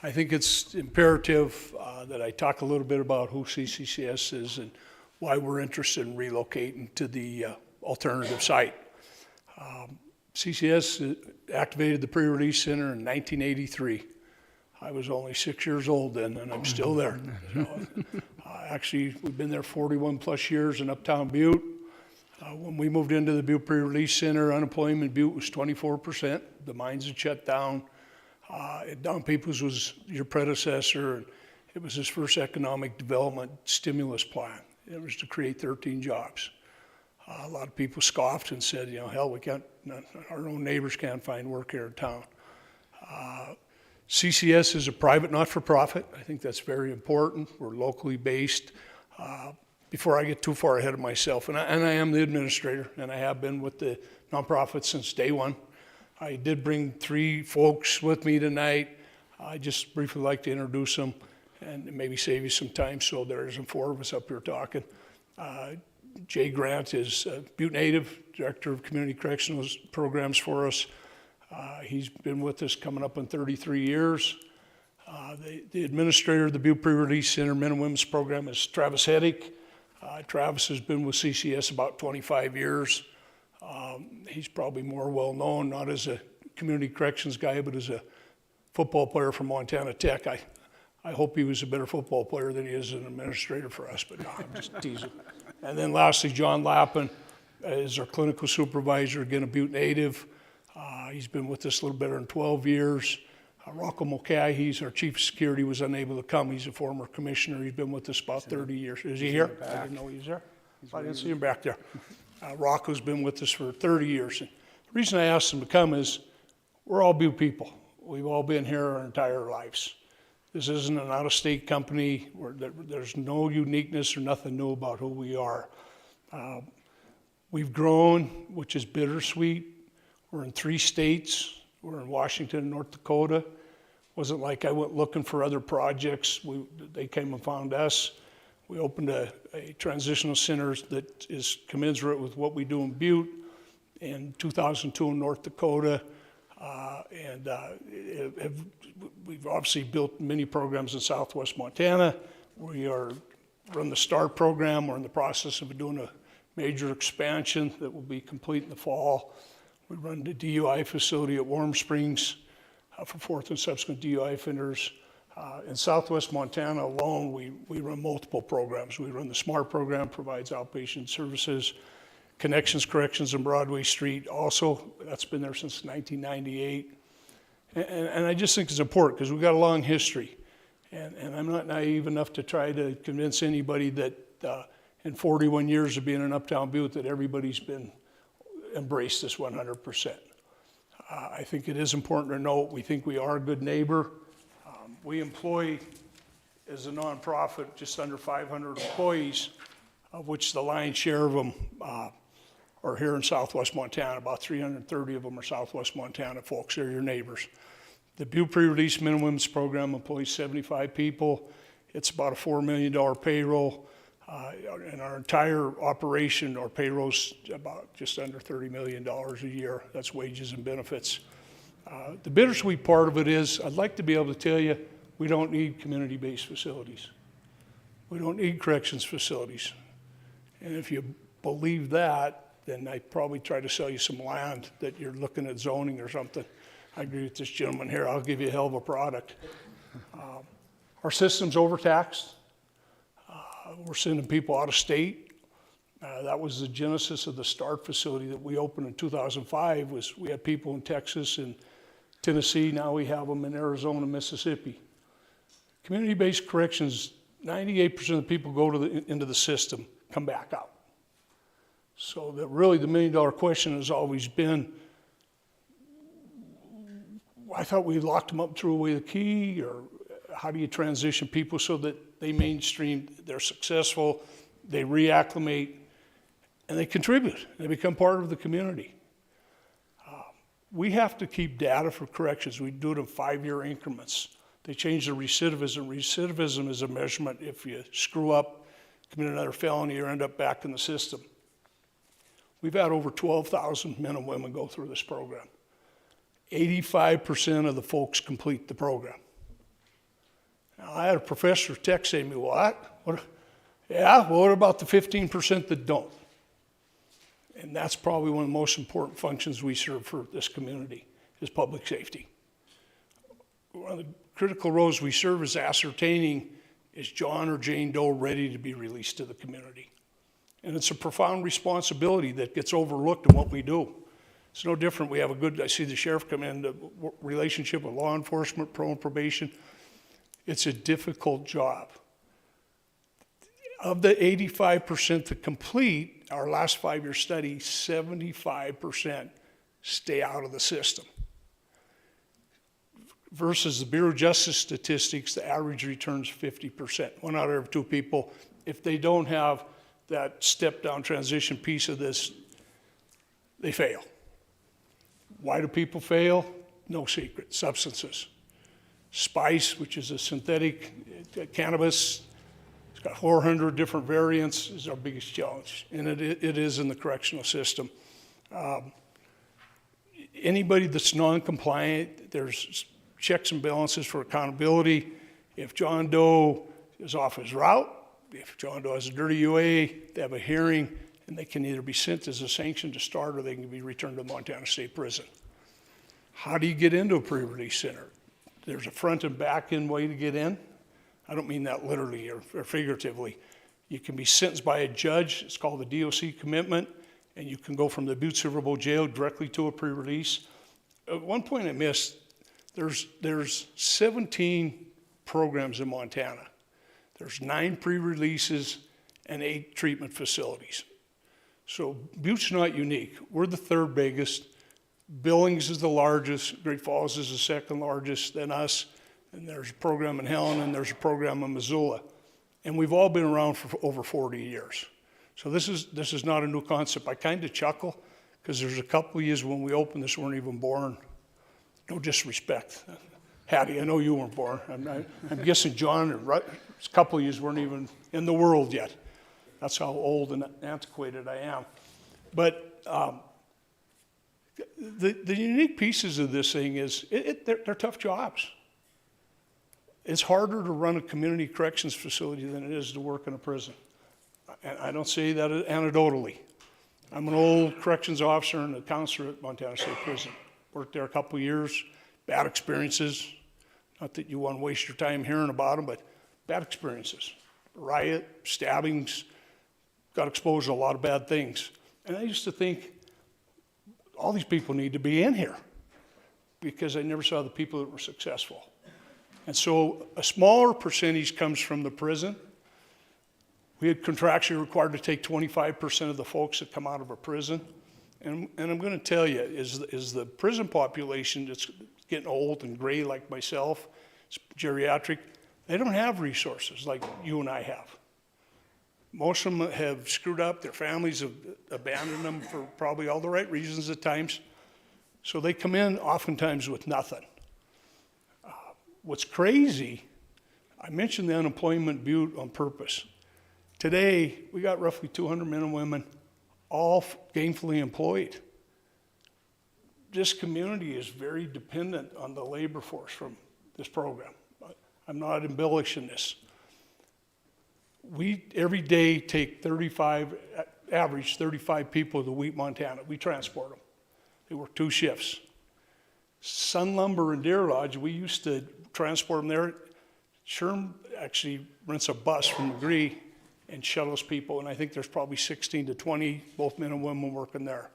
I think it's imperative that I talk a little bit about who CCCS is and why we're interested in relocating to the alternative site. CCS activated the pre-release center in 1983. I was only 6 years old then, and I'm still there. So, actually, we've been there 41 plus years in Uptown Butte. When we moved into the Butte Pre-Release Center, unemployment in Butte was 24%. The mines had shut down. Don Peoples was your predecessor, and it was his first economic development stimulus plan. It was to create 13 jobs. A lot of people scoffed and said, you know, hell, we can't, our own neighbors can't find work here in town. CCS is a private not-for-profit. I think that's very important. We're locally based. Before I get too far ahead of myself, and I am the administrator, and I have been with the nonprofit since day one. I did bring 3 folks with me tonight. I just briefly like to introduce them and maybe save you some time, so there isn't 4 of us up here talking. Jay Grant is a Butte native, Director of Community Correctional Programs for us. He's been with us coming up on 33 years. The administrator of the Butte Pre-Release Center Men and Women's Program is Travis Heddick. Travis has been with CCS about 25 years. He's probably more well-known, not as a community corrections guy, but as a football player from Montana Tech. I hope he was a better football player than he is an administrator for us, but no, I'm just teasing. And then lastly, John Lappin is our clinical supervisor, again, a Butte native. He's been with us a little better than 12 years. Rocco Mulcahy, he's our chief of security, was unable to come. He's a former commissioner. He's been with us about 30 years. Is he here? I didn't know he was there. I didn't see him back there. Rocco's been with us for 30 years. And the reason I asked him to come is we're all Butte people. We've all been here our entire lives. This isn't an out-of-state company where there's no uniqueness or nothing new about who we are. We've grown, which is bittersweet. We're in 3 states. We're in Washington and North Dakota. Wasn't like I went looking for other projects. They came and found us. We opened a transitional center that is commensurate with what we do in Butte in 2002 in North Dakota. We've obviously built many programs in southwest Montana. We run the START program. We're in the process of doing a major expansion that will be complete in the fall. We run the DUI facility at Warm Springs for fourth and subsequent DUI offenders. In southwest Montana alone, we run multiple programs. We run the SMART program, provides outpatient services. Connections Corrections on Broadway Street also, that's been there since 1998. And I just think it's important because we've got a long history. And I'm not naive enough to try to convince anybody that in 41 years of being in Uptown Butte that everybody's been embraced this 100%. I think it is important to note we think we are a good neighbor. We employ, as a nonprofit, just under 500 employees, of which the lion's share of them are here in southwest Montana. About 330 of them are southwest Montana folks. They're your neighbors. The Butte Pre-Release Minimum Women's Program employs 75 people. It's about a $4 million payroll. In our entire operation, our payroll's about just under $30 million a year. That's wages and benefits. The bittersweet part of it is I'd like to be able to tell you we don't need community-based facilities. We don't need corrections facilities. And if you believe that, then I'd probably try to sell you some land that you're looking at zoning or something. I agree with this gentleman here. I'll give you a hell of a product. Our system's overtaxed. We're sending people out of state. That was the genesis of the START facility that we opened in 2005. Was we had people in Texas and Tennessee. Now we have them in Arizona, Mississippi. Community-based corrections, 98% of the people go into the system, come back out. So that really the $1 million question has always been, I thought we locked them up and threw away the key, or how do you transition people so that they mainstream, they're successful, they reacclimate, and they contribute. They become part of the community. We have to keep data for corrections. We do it in 5-year increments. They changed the recidivism. Recidivism is a measurement if you screw up, commit another felony, or end up back in the system. We've had over 12,000 men and women go through this program. 85% of the folks complete the program. Now, I had a professor text saying to me, what? Yeah, well, what about the 15% that don't? And that's probably one of the most important functions we serve for this community, is public safety. One of the critical roles we serve is ascertaining, is John or Jane Doe ready to be released to the community? And it's a profound responsibility that gets overlooked in what we do. It's no different. We have a good, I see the sheriff come in, the relationship with law enforcement, pro and probation. It's a difficult job. Of the 85% that complete our last 5-year study, 75% stay out of the system. Versus the Bureau of Justice statistics, the average return's 50%. 1 out of every 2 people, if they don't have that step-down transition piece of this, they fail. Why do people fail? No secret. Substances. Spice, which is a synthetic cannabis, it's got 400 different variants, is our biggest challenge. And it is in the correctional system. Anybody that's non-compliant, there's checks and balances for accountability. If John Doe is off his route, if John Doe has a dirty UA, they have a hearing, and they can either be sent as a sanction to start or they can be returned to Montana State Prison. How do you get into a pre-release center? There's a front and back end way to get in. I don't mean that literally or figuratively. You can be sentenced by a judge. It's called the DOC commitment, and you can go from the Butte-Silver jail directly to a pre-release. At one point I missed, there's 17 programs in Montana. There's 9 pre-releases and 8 treatment facilities. So Butte's not unique. We're the 3rd biggest. Billings is the largest. Great Falls is the 2nd largest, then us. And there's a program in Helen, and there's a program in Missoula. And we've all been around for over 40 years. So this is not a new concept. I kind of chuckle because there's a couple of years when we opened this weren't even born. No disrespect. Hattie, I know you weren't born. I'm guessing John, a couple of you weren't even in the world yet. That's how old and antiquated I am. But The unique pieces of this thing is they're tough jobs. It's harder to run a community corrections facility than it is to work in a prison. And I don't say that anecdotally. I'm an old corrections officer and a counselor at Montana State Prison. Worked there a couple of years, bad experiences. Not that you want to waste your time hearing about them, but bad experiences. Riot, stabbings, got exposed to a lot of bad things. And I used to think, all these people need to be in here, because I never saw the people that were successful. And so a smaller percentage comes from the prison. We had contractually required to take 25% of the folks that come out of a prison. And I'm going to tell you, is the prison population that's getting old and gray like myself, it's geriatric, they don't have resources like you and I have. Most of them have screwed up. Their families have abandoned them for probably all the right reasons at times. So they come in oftentimes with nothing. What's crazy, I mentioned the unemployment in Butte on purpose. Today, we got roughly 200 men and women, all gainfully employed. This community is very dependent on the labor force from this program. I'm not embellishing this. We, every day, take average 35 people to Wheat, Montana. We transport them. They work 2 shifts. Sun Lumber and Deer Lodge, we used to transport them there. Sherm actually rents a bus from McGree and shuttles people, and I think there's probably 16 to 20, both men and women working there.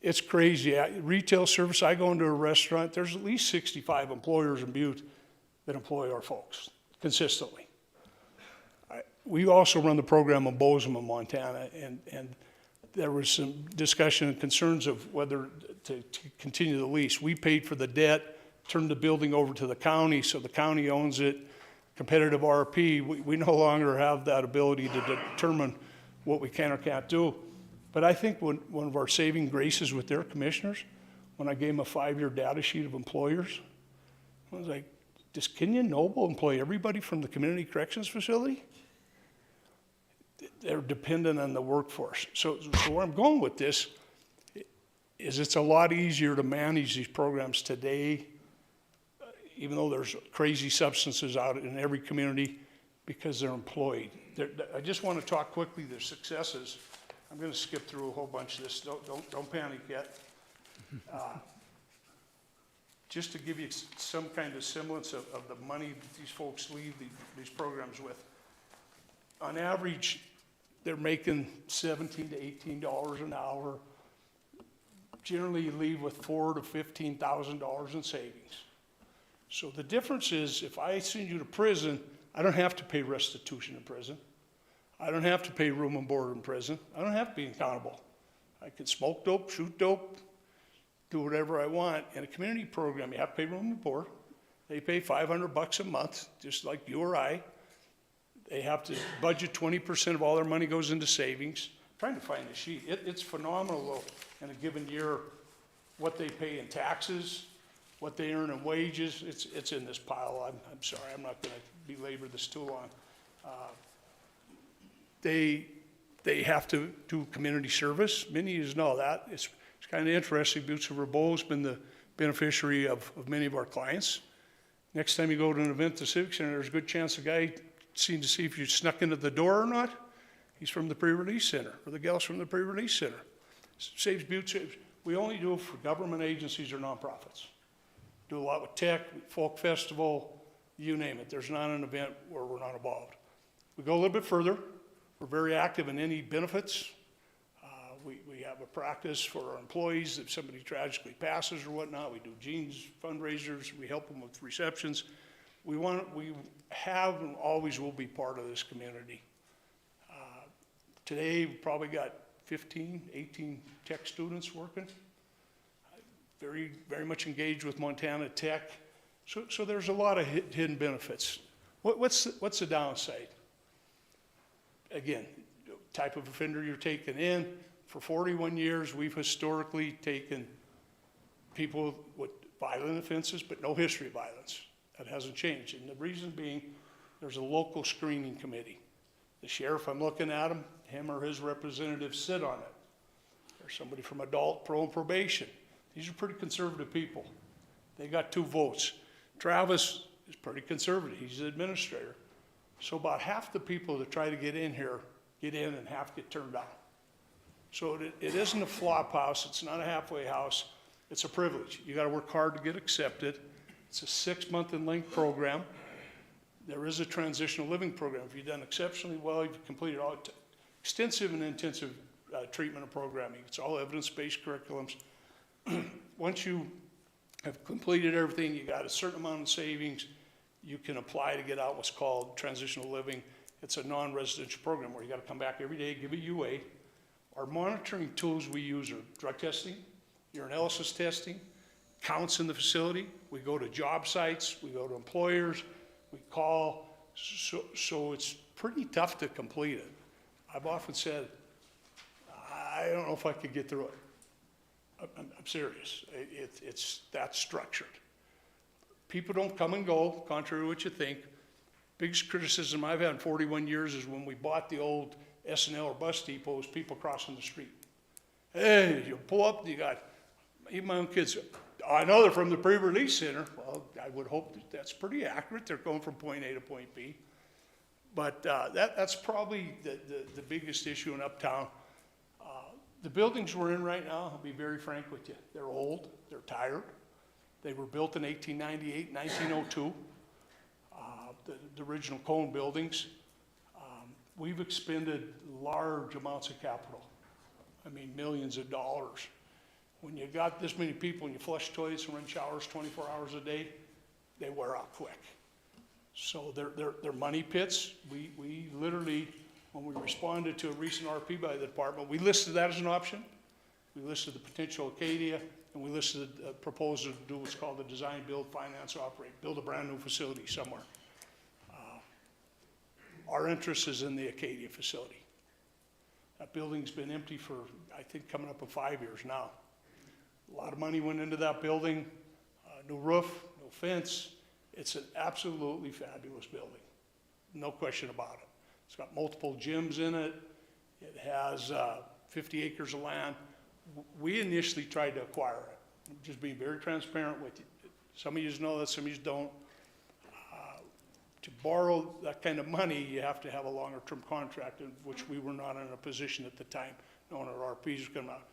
It's crazy. Retail service, I go into a restaurant, there's at least 65 employers in Butte that employ our folks consistently. We also run the program in Bozeman, Montana, and there was some discussion and concerns of whether to continue the lease. We paid for the debt, turned the building over to the county, so the county owns it. Competitive RP, we no longer have that ability to determine what we can or can't do. But I think one of our saving graces with their commissioners, when I gave them a 5-year data sheet of employers, I was like, does Kenyon Noble employ everybody from the community corrections facility? They're dependent on the workforce. So where I'm going with this is it's a lot easier to manage these programs today, even though there's crazy substances out in every community, because they're employed. I just want to talk quickly the successes. I'm going to skip through a whole bunch of this. Don't panic yet. Just to give you some kind of semblance of the money that these folks leave these programs with. On average, they're making $17 to $18 an hour. Generally, you leave with $4,000 to $15,000 in savings. So the difference is, if I send you to prison, I don't have to pay restitution in prison. I don't have to pay room and board in prison. I don't have to be accountable. I can smoke dope, shoot dope, do whatever I want. In a community program, you have to pay room and board. They pay $500 a month, just like you or I. They have to budget 20% of all their money goes into savings. I'm trying to find the sheet. It's phenomenal, though, in a given year, what they pay in taxes, what they earn in wages. It's in this pile. I'm sorry, I'm not going to belabor this too long. They have to do community service. Many of you know that. It's kind of interesting. Butte-Silver Bowl has been the beneficiary of many of our clients. Next time you go to an event at the Civic Center, there's a good chance the guy seen to see if you snuck into the door or not. He's from the pre-release center, or the gal's from the pre-release center. Saves Butte. Saves. We only do it for government agencies or nonprofits. Do a lot with tech, folk festival, you name it. There's not an event where we're not involved. We go a little bit further. We're very active in any benefits. We have a practice for our employees. If somebody tragically passes or whatnot, we do jeans fundraisers. We help them with receptions. We have and always will be part of this community. Today, we probably got 15, 18 tech students working. Very, very much engaged with Montana Tech. So there's a lot of hidden benefits. What's the downside? Again, type of offender you're taking in. For 41 years, we've historically taken people with violent offenses, but no history of violence. That hasn't changed. And the reason being, there's a local screening committee. The sheriff, I'm looking at him or his representatives sit on it. There's somebody from adult, pro, and probation. These are pretty conservative people. They got 2 votes. Travis is pretty conservative. He's the administrator. So about half the people that try to get in here get in and half get turned down. So it isn't a flop house. It's not a halfway house. It's a privilege. You got to work hard to get accepted. It's a 6-month in length program. There is a transitional living program. If you've done exceptionally well, you've completed all extensive and intensive treatment and programming. It's all evidence-based curriculums. Once you have completed everything, you got a certain amount of savings, you can apply to get out what's called transitional living. It's a non-residential program where you got to come back every day, give a UA. Our monitoring tools we use are drug testing, urinalysis testing, counts in the facility. We go to job sites, we go to employers, we call, so it's pretty tough to complete it. I've often said, I don't know if I could get through it. I'm serious. It's that structured. People don't come and go, contrary to what you think. Biggest criticism I've had in 41 years is when we bought the old S&L or bus depots, people crossing the street. Hey, you pull up, you got, even my own kids, I know they're from the pre-release center. Well, I would hope that's pretty accurate. They're going from point A to point B. But that's probably the biggest issue in Uptown. The buildings we're in right now, I'll be very frank with you, they're old, they're tired. They were built in 1898, 1902, the original Cone buildings. We've expended large amounts of capital. I mean, millions of dollars. When you got this many people and you flush toilets and run showers 24 hours a day, they wear out quick. So they're money pits. We literally, when we responded to a recent RFP by the department, we listed that as an option. We listed the potential Acadia, and we listed a proposal to do what's called the design, build, finance, operate, build a brand new facility somewhere. Our interest is in the Acadia facility. That building's been empty for, I think, coming up on 5 years now. A lot of money went into that building, new roof, no fence. It's an absolutely fabulous building, no question about it. It's got multiple gyms in it. It has 50 acres of land. We initially tried to acquire it. I'm just being very transparent with you. Some of you know that, some of you don't. To borrow that kind of money, you have to have a longer term contract, in which we were not in a position at the time, knowing our RPs was coming out.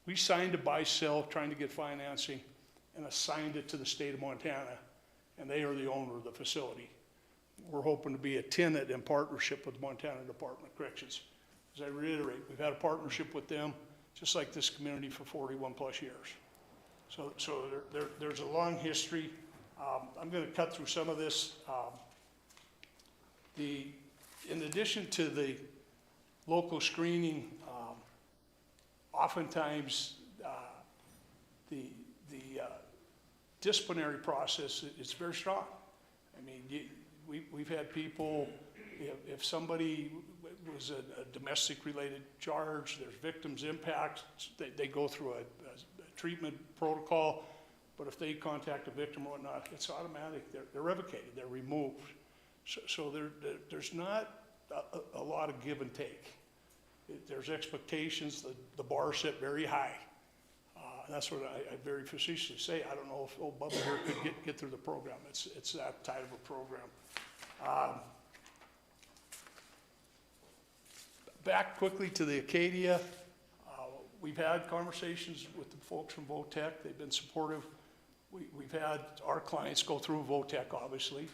We signed a buy-sell, trying to get financing, and assigned it to the state of Montana, and they are the owner of the facility. We're hoping to be a tenant in partnership with the Montana Department of Corrections. As I reiterate, we've had a partnership with them, just like this community, for 41 plus years. So there's a long history. I'm going to cut through some of this. In addition to the local screening, oftentimes the disciplinary process is very strong. I mean, we've had people, if somebody was a domestic related charge, there's victims impact, they go through a treatment protocol, but if they contact a victim or whatnot, it's automatic, they're revocated, they're removed. So there's not a lot of give and take. There's expectations, the bar set very high. And that's what I very facetiously say. I don't know if old Bubba here could get through the program. It's that type of a program. Back quickly to the Acadia. We've had conversations with the folks from VOTEC. They've been supportive. We've had our clients go through VOTEC, obviously.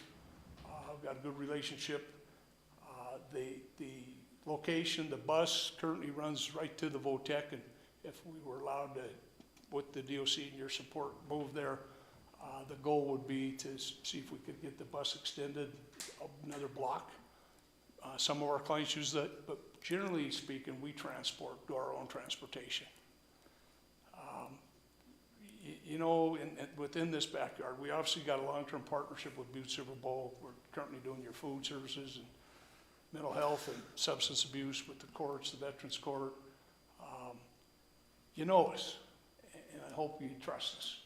We've got a good relationship. The location, the bus currently runs right to the VOTEC, and if we were allowed to, with the DOC and your support, move there, the goal would be to see if we could get the bus extended another block. Some of our clients use that, but generally speaking, we do our own transportation. You know, within this backyard, we obviously got a long-term partnership with Butte-Silver. We're currently doing your food services and mental health and substance abuse with the courts, the Veterans Court. You know us, and I hope you trust us.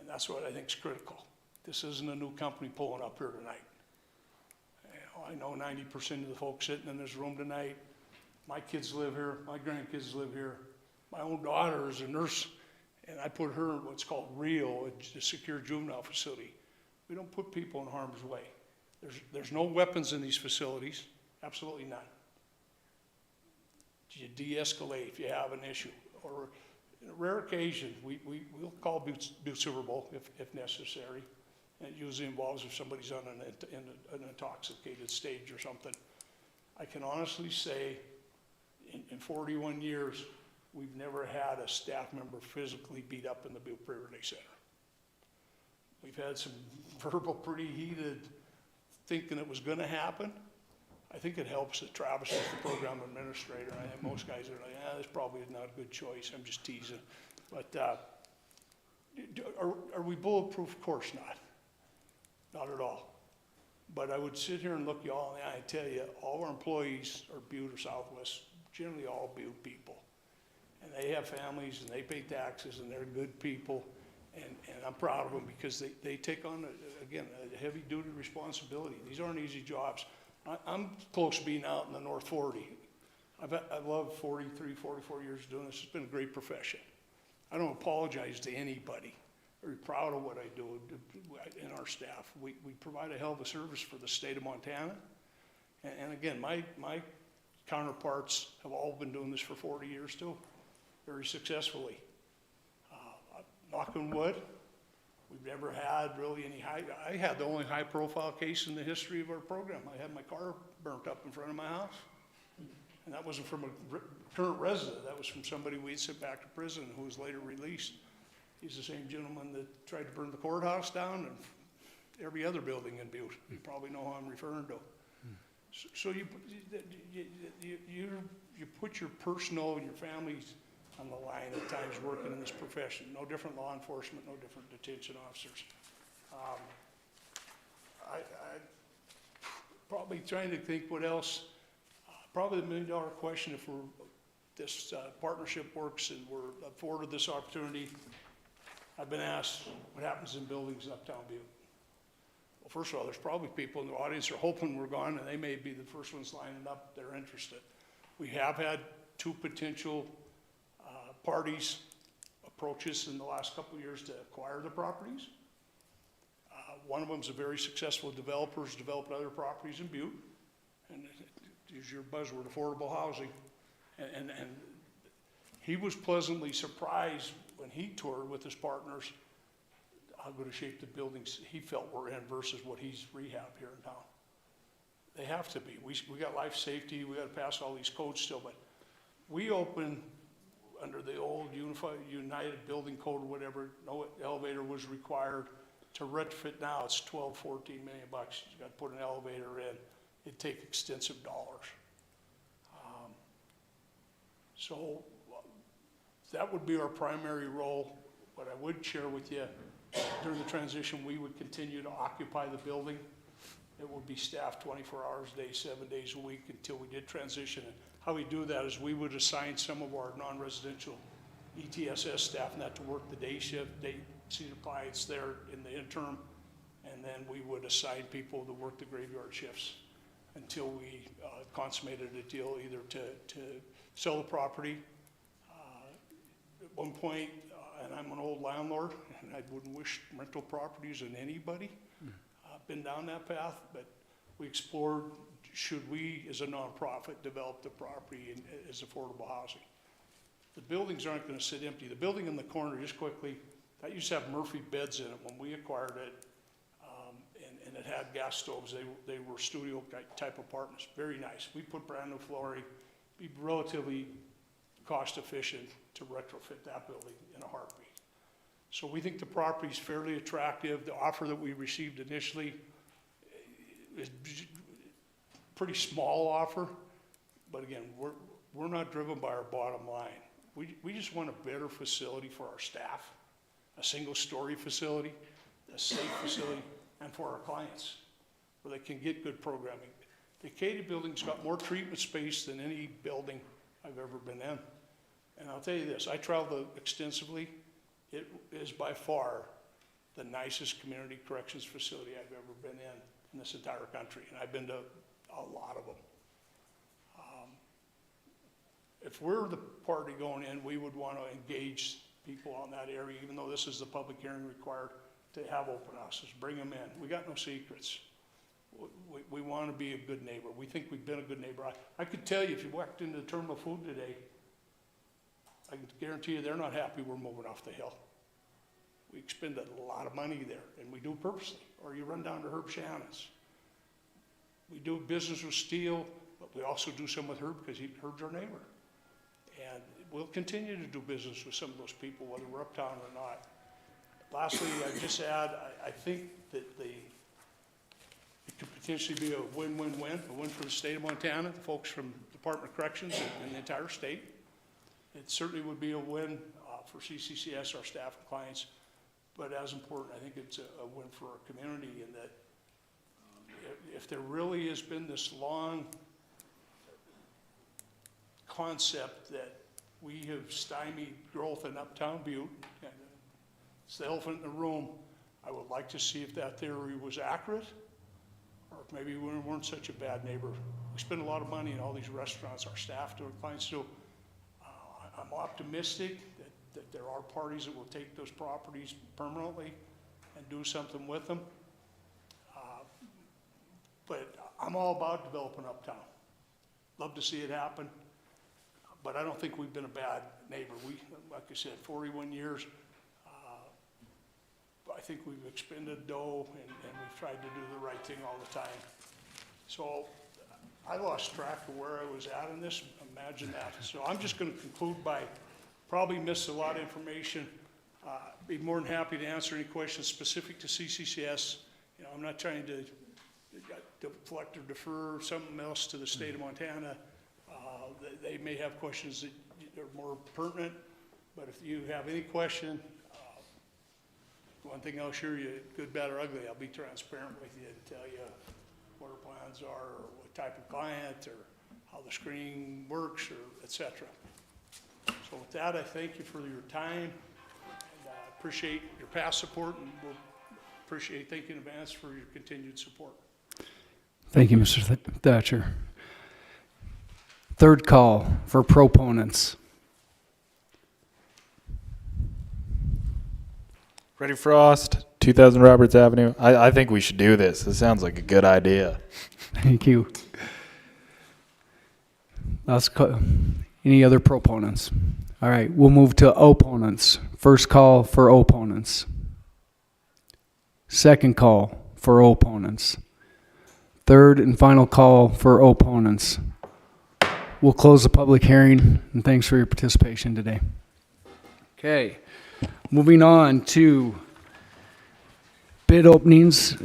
And that's what I think is critical. This isn't a new company pulling up here tonight. I know 90% of the folks sitting in this room tonight, my kids live here, my grandkids live here. My own daughter is a nurse, and I put her in what's called REAL, a secure juvenile facility. We don't put people in harm's way. There's no weapons in these facilities, absolutely none. You de-escalate if you have an issue, or in a rare occasion, we'll call Butte-Silver if necessary. And it usually involves if somebody's on an intoxicated stage or something. I can honestly say, in 41 years, we've never had a staff member physically beat up in the Butte Pre-Release Center. We've had some verbal, pretty heated thinking it was going to happen. I think it helps that Travis is the program administrator. I think most guys are like, this probably is not a good choice. I'm just teasing. But are we bulletproof? Of course not. Not at all. But I would sit here and look you all in the eye and tell you, all our employees are Butte or Southwest, generally all Butte people. And they have families and they pay taxes and they're good people. And I'm proud of them because they take on, again, a heavy duty responsibility. These aren't easy jobs. I'm close to being out in the North 40. I've loved 43, 44 years doing this. It's been a great profession. I don't apologize to anybody. Very proud of what I do in our staff. We provide a hell of a service for the state of Montana. And again, my counterparts have all been doing this for 40 years too, very successfully. Knock on wood, we've never had really any I had the only high profile case in the history of our program. I had my car burnt up in front of my house. And that wasn't from a current resident, that was from somebody we'd sent back to prison who was later released. He's the same gentleman that tried to burn the courthouse down and every other building in Butte. You probably know who I'm referring to. So you put your personal and your families on the line at times working in this profession. No different law enforcement, no different detention officers. I probably trying to think what else. Probably the $1 million question if this partnership works and we're afforded this opportunity. I've been asked what happens in buildings in Uptown Butte. Well, first of all, there's probably people in the audience who are hoping we're gone and they may be the first ones lining up. They're interested. We have had 2 potential parties approach us in the last couple of years to acquire the properties. One of them is a very successful developer, has developed other properties in Butte, and use your buzzword, affordable housing. And he was pleasantly surprised when he toured with his partners how good a shape the buildings he felt were in versus what he's rehabbed here in town. They have to be. We got life safety, we got to pass all these codes still, but we open under the old United Building Code or whatever, no elevator was required. To retrofit now, it's 12, 14 million bucks. You got to put an elevator in. It'd take extensive dollars. So that would be our primary role. But I would share with you, during the transition, we would continue to occupy the building. It would be staffed 24 hours a day, 7 days a week until we did transition. And how we do that is we would assign some of our non-residential ETSS staff and that to work the day shift, see the clients there in the interim, and then we would assign people to work the graveyard shifts until we consummated a deal either to sell the property. At one point, and I'm an old landlord, and I wouldn't wish rental properties on anybody. I've been down that path, but we explored, should we as a nonprofit develop the property as affordable housing? The buildings aren't going to sit empty. The building in the corner, just quickly, that used to have Murphy beds in it when we acquired it, and it had gas stoves. They were studio type apartments, very nice. We put brand new flooring, be relatively cost efficient to retrofit that building in a heartbeat. So we think the property is fairly attractive. The offer that we received initially is pretty small offer, but again, we're not driven by our bottom line. We just want a better facility for our staff, a single story facility, a safe facility, and for our clients, where they can get good programming. The Acadia building's got more treatment space than any building I've ever been in. And I'll tell you this, I traveled extensively. It is by far the nicest community corrections facility I've ever been in this entire country. And I've been to a lot of them. if we're the party going in, we would want to engage people on that area, even though this is the public hearing required to have open houses, bring them in. We got no secrets. We want to be a good neighbor. We think we've been a good neighbor. I could tell you, if you walked into the terminal food today, I can guarantee you they're not happy we're moving off the hill. We expend a lot of money there, and we do it purposely. Or you run down to Herb Shannon's. We do business with Steele, but we also do some with Herb because Herb's our neighbor. And we'll continue to do business with some of those people, whether we're uptown or not. Lastly, I just add, I think that it could potentially be a win-win-win, a win for the state of Montana, the folks from Department of Corrections and the entire state. It certainly would be a win for CCCS, our staff and clients, but as important, I think it's a win for our community in that if there really has been this long concept that we have stymied growth in Uptown Butte, and it's the elephant in the room, I would like to see if that theory was accurate, or if maybe we weren't such a bad neighbor. We spend a lot of money in all these restaurants, our staff do, our clients do. I'm optimistic that there are parties that will take those properties permanently and do something with them. But I'm all about developing Uptown. Love to see it happen, but I don't think we've been a bad neighbor. We, like I said, 41 years. I think we've expended dough and we've tried to do the right thing all the time. So I lost track of where I was at in this, imagine that. So I'm just gonna conclude by, probably missed a lot of information. Be more than happy to answer any questions specific to CCCS. You know, I'm not trying to deflect or defer something else to the state of Montana. They may have questions that are more pertinent, but if you have any question, one thing I'll assure you, good, bad, or ugly, I'll be transparent with you and tell you what our plans are, or what type of client, or how the screening works, or et cetera. So with that, I thank you for your time, and appreciate your past support, and we'll thank you in advance for your continued support. Thank you, Mr. Thatcher. Third call for proponents. Freddie Frost, 2000 Roberts Avenue. I think we should do this. This sounds like a good idea. Thank you. Last call. Any other proponents? All right, we'll move to opponents. First call for opponents. Second call for opponents. Third and final call for opponents. We'll close the public hearing, and thanks for your participation today. Okay, moving on to bid openings.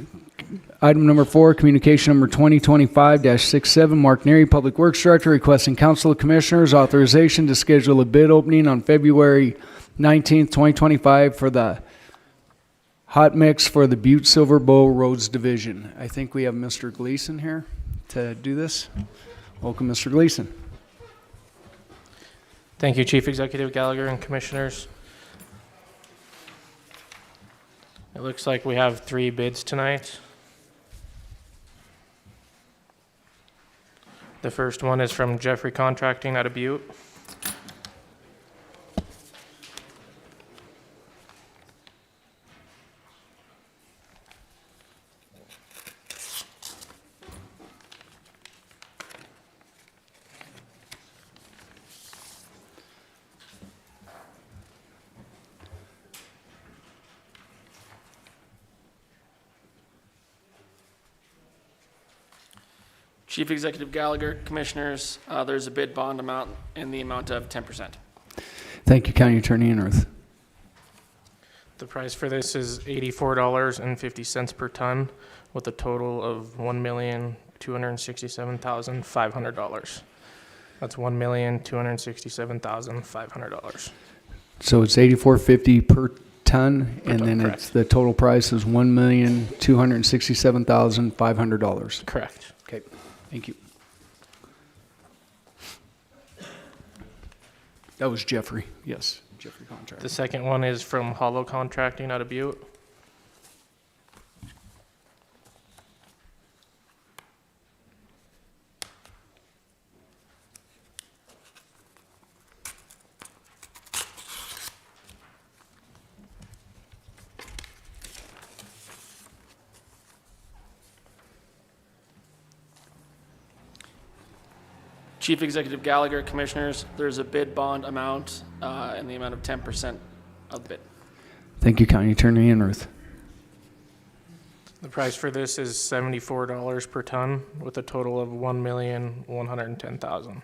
Item number 4, communication number 2025-67, Mark Neary, Public Works Director, requesting Council of Commissioners authorization to schedule a bid opening on February 19th, 2025 for the hot mix for the Butte-Silver Bow Roads Division. I think we have Mr. Gleason here to do this. Welcome, Mr. Gleason. Thank you, Chief Executive Gallagher and Commissioners. It looks like we have 3 bids tonight. The first one is from Jeffrey Contracting out of Butte. Chief Executive Gallagher, Commissioners, there's a bid bond amount in the amount of 10%. Thank you, County Attorney Enruth. The price for this is $84.50 per ton, with a total of $1,267,500. That's $1,267,500. So it's $84.50 per ton, and ton, then correct. it's the total price is $1,267,500. Correct. Okay, thank you. That was Jeffrey. Yes, Jeffrey Contract. The second one is from Hollow Contracting out of Butte. Chief Executive Gallagher, Commissioners, there's a bid bond amount in the amount of 10% of the bid. Thank you, County Attorney Enruth. The price for this is $74 per ton with a total of $1,110,000.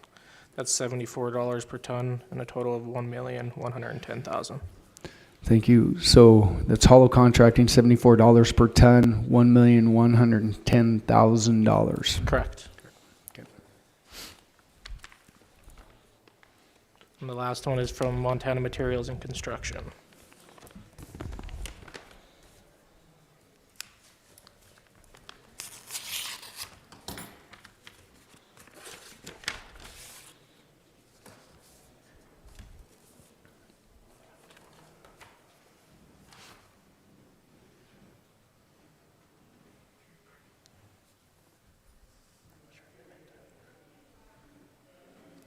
That's $74 per ton and a total of $1,110,000. Thank you. So that's hollow contracting, $74 per ton, $1,110,000. Correct. And the last one is from Montana Materials and Construction.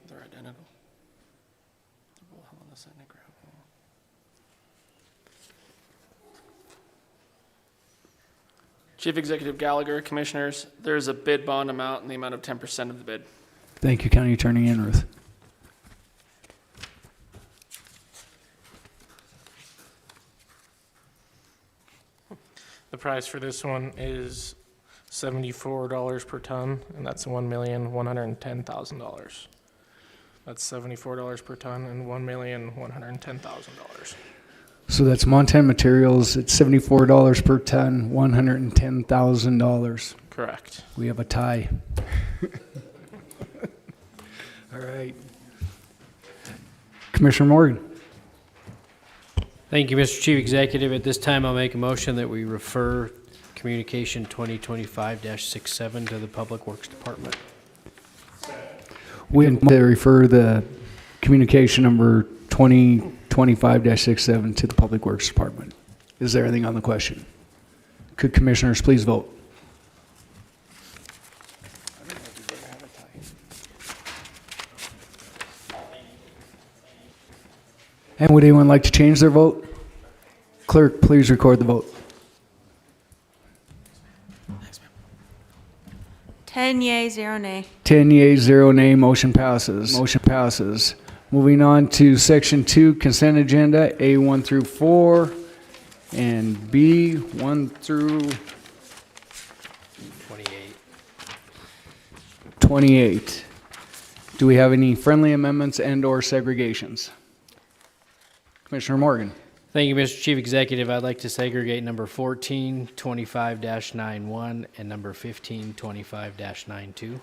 They're identical. They're both on the side of gravel. Chief Executive Gallagher, Commissioners, there's a bid bond amount in the amount of 10% of the bid. Thank you, County Attorney Enruth. The price for this one is $74 per ton, and that's $1,110,000. That's $74 per ton and $1,110,000. So that's Montana Materials at $74 per ton, $110,000. Correct. We have a tie. All right. Commissioner Morgan. Thank you, Mr. Chief Executive. At this time, I'll make a motion that we refer Communication 2025-67 to the Public Works Department. We refer the communication number 2025-67 to the Public Works Department. Is there anything on the question? Could commissioners please vote? And would anyone like to change their vote? Clerk, please record the vote. 10 yea, 0 nay. 10 yeas, 0 nay, motion passes. Motion passes. Moving on to Section 2, consent agenda, A 1 through 4, and B 1 through 28. Do we have any friendly amendments and/or segregations? Commissioner Morgan. Thank you, Mr. Chief Executive. I'd like to segregate number 1425-91 and number 1525-92.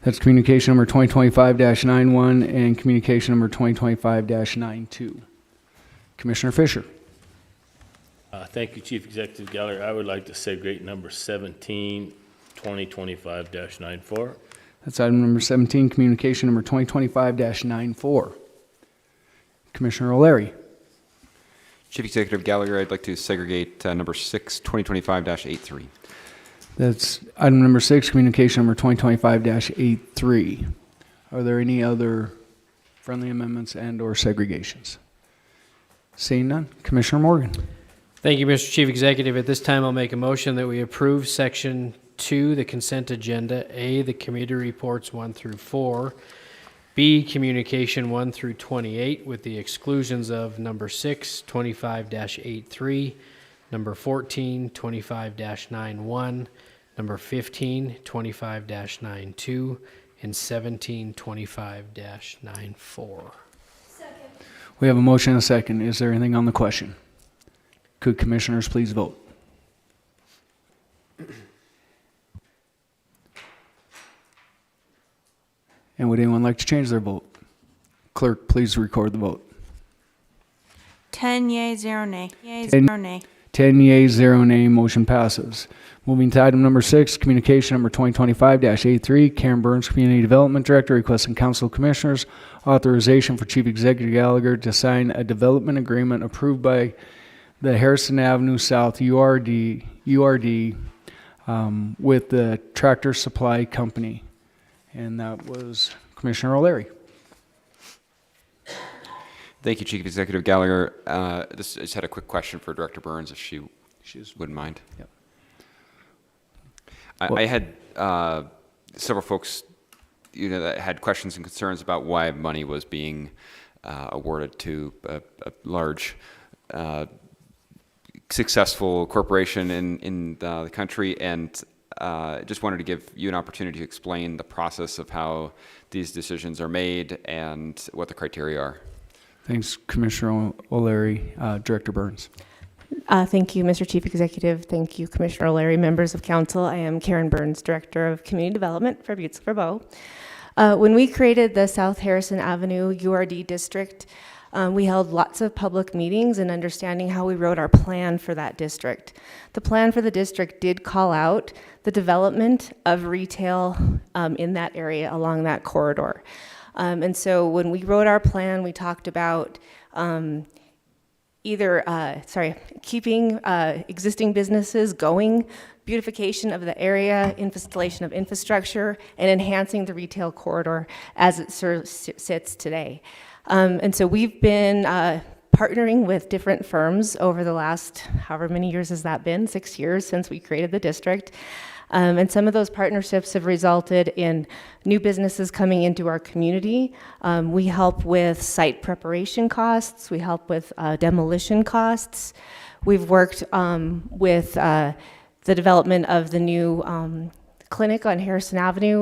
That's communication number 2025-91 and communication number 2025-92. Commissioner Fisher. Thank you, Chief Executive Gallagher. I would like to segregate number 17, 2025-94. That's item number 17, communication number 2025-94. Commissioner O'Leary. Chief Executive Gallagher, I'd like to segregate number 6, 2025-83. That's item number 6, communication number 2025-83. Are there any other friendly amendments and/or segregations? Seeing none, Commissioner Morgan. Thank you, Mr. Chief Executive. At this time, I'll make a motion that we approve Section 2, the consent agenda, A, the committee reports 1 through 4, B, communication 1 through 28, with the exclusions of number 6, 25-83, number 14, 25-91, number 15, 25-92, and 17, 25-94. We have a motion and a second. Is there anything on the question? Could commissioners please vote? And would anyone like to change their vote? Clerk, please record the vote. 10 yea, 0 nay. Yea, 10 0 nay. 10 yeas, 0 nay, motion passes. Moving to item number 6, communication number 2025-83, Karen Burns, Community Development Director, requesting Council Commissioners authorization for Chief Executive Gallagher to sign a development agreement approved by the Harrison Avenue South URD with the Tractor Supply Company. And that was Commissioner O'Leary. Thank you, Chief Executive Gallagher. I just had a quick question for Director Burns, if she wouldn't mind. Yep. I had several folks that had questions and concerns about why money was being awarded to a large, successful corporation in the country, and just wanted to give you an opportunity to explain the process of how these decisions are made and what the criteria are. Thanks, Commissioner O'Leary. Director Burns. Thank you, Mr. Chief Executive. Thank you, Commissioner O'Leary, members of council. I am Karen Burns, Director of Community Development for Butte-Silver Bow. When we created the South Harrison Avenue URD district, we held lots of public meetings and understanding how we wrote our plan for that district. The plan for the district did call out the development of retail in that area along that corridor. And so when we wrote our plan, we talked about keeping existing businesses going, beautification of the area, installation of infrastructure, and enhancing the retail corridor as it sits today. And so we've been partnering with different firms over the last, however many years has that been, 6 years since we created the district. And some of those partnerships have resulted in new businesses coming into our community. We help with site preparation costs. We help with demolition costs. We've worked with the development of the new clinic on Harrison Avenue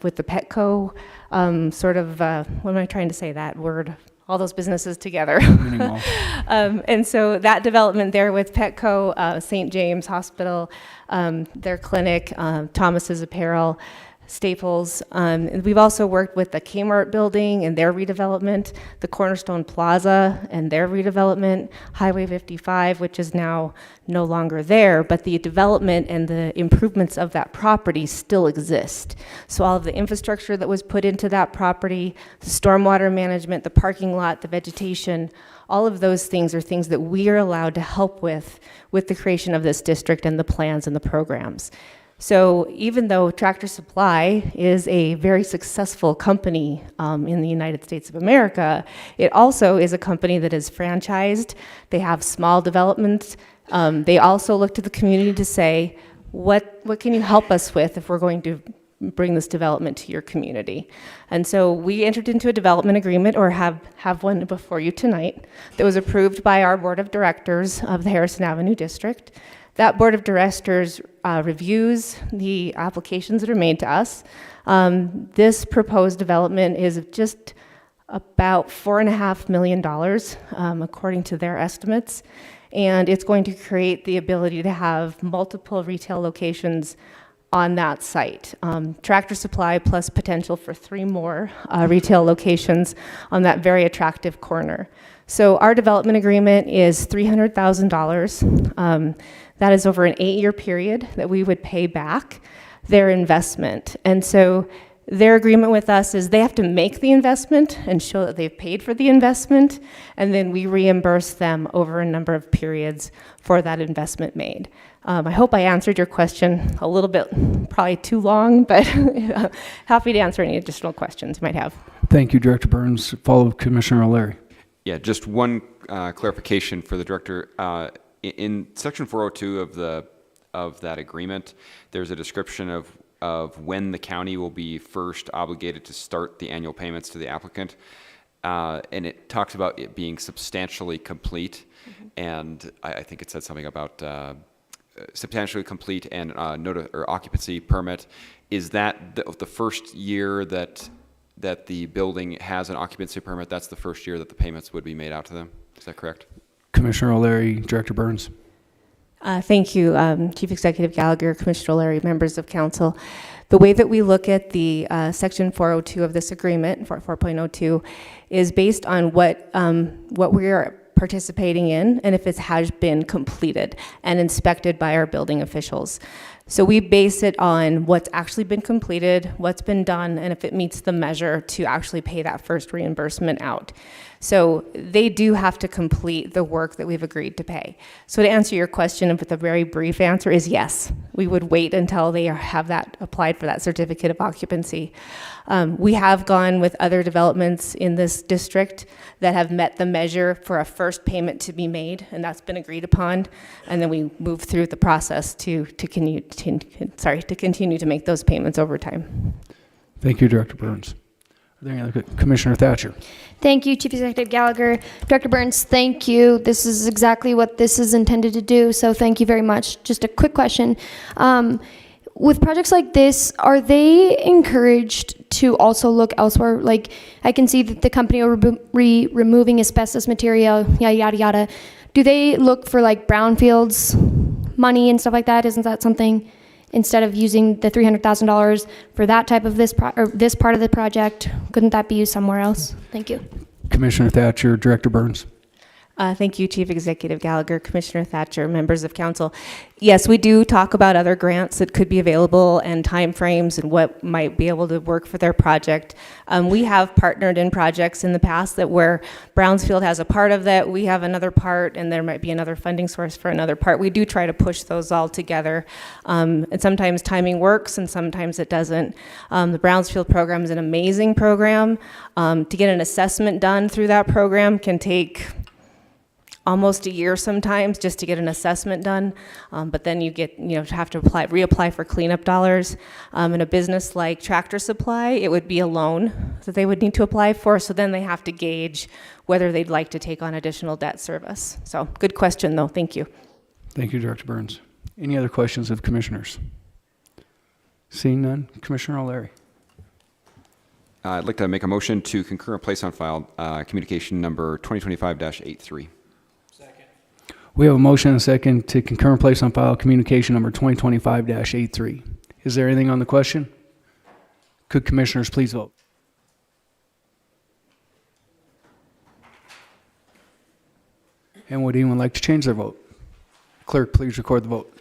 with the Petco what am I trying to say, that word? All those businesses together. And so that development there with Petco, St. James Hospital, their clinic, Thomas's Apparel, Staples. We've also worked with the Kmart building and their redevelopment, the Cornerstone Plaza and their redevelopment, Highway 55, which is now no longer there, but the development and the improvements of that property still exist. So all of the infrastructure that was put into that property, the stormwater management, the parking lot, the vegetation, all of those things are things that we are allowed to help with the creation of this district and the plans and the programs. So even though Tractor Supply is a very successful company in the United States of America, it also is a company that is franchised. They have small developments. They also look to the community to say, what can you help us with if we're going to bring this development to your community? And so we entered into a development agreement, or have one before you tonight, that was approved by our board of directors of the Harrison Avenue District. That board of directors reviews the applications that are made to us. This proposed development is just about $4.5 million, according to their estimates. And it's going to create the ability to have multiple retail locations on that site. Tractor Supply plus potential for 3 more retail locations on that very attractive corner. So our development agreement is $300,000. That is over an 8-year period that we would pay back their investment. And so their agreement with us is they have to make the investment and show that they've paid for the investment, and then we reimburse them over a number of periods for that investment made. I hope I answered your question a little bit, probably too long, but happy to answer any additional questions you might have. Thank you, Director Burns. Followed Commissioner O'Leary. Yeah, just one clarification for the director. In section 402 of that agreement, there's a description of when the county will be first obligated to start the annual payments to the applicant, and it talks about it being substantially complete, and I think it said something about substantially complete and or occupancy permit. Is that the first year that the building has an occupancy permit? That's the first year that the payments would be made out to them. Is that correct? Commissioner O'Leary, Director Burns. Thank you, Chief Executive Gallagher, Commissioner O'Leary, members of council. The way that we look at the section 402 of this agreement, 4.02, is based on what we are participating in and if it has been completed and inspected by our building officials. So we base it on what's actually been completed, what's been done, and if it meets the measure to actually pay that first reimbursement out. So they do have to complete the work that we've agreed to pay. So to answer your question with a very brief answer is yes. We would wait until they have that applied for that certificate of occupancy. We have gone with other developments in this district that have met the measure for a first payment to be made, and that's been agreed upon. And then we move through the process to continue to make those payments over time. Thank you, Director Burns. Are there any other, Commissioner Thatcher? Thank you, Chief Executive Gallagher. Director Burns, thank you. This is exactly what this is intended to do, so thank you very much. Just a quick question. With projects like this, are they encouraged to also look elsewhere? Like, I can see that the company will be removing asbestos material, yada, yada, yada. Do they look for like brownfields money and stuff like that? Isn't that something, instead of using the $300,000 for that type of this part of the project, couldn't that be used somewhere else? Thank you. Commissioner Thatcher, Director Burns. Thank you, Chief Executive Gallagher, Commissioner Thatcher, members of council. Yes, we do talk about other grants that could be available and timeframes and what might be able to work for their project. We have partnered in projects in the past that where Brownsfield has a part of that, we have another part, and there might be another funding source for another part. We do try to push those all together. And sometimes timing works and sometimes it doesn't. The Brownsfield program is an amazing program. To get an assessment done through that program can take almost a year sometimes just to get an assessment done, but then you have to reapply for cleanup dollars. In a business like Tractor Supply, it would be a loan that they would need to apply for, so then they have to gauge whether they'd like to take on additional debt service. So good question though, thank you. Thank you, Director Burns. Any other questions of commissioners? Seeing none, Commissioner O'Leary. I'd like to make a motion to concur and place on file communication number 2025-83. We have a motion and a second to concur and place on file communication number 2025-83. Is there anything on the question? Could commissioners please vote? And would anyone like to change their vote? Clerk, please record the vote.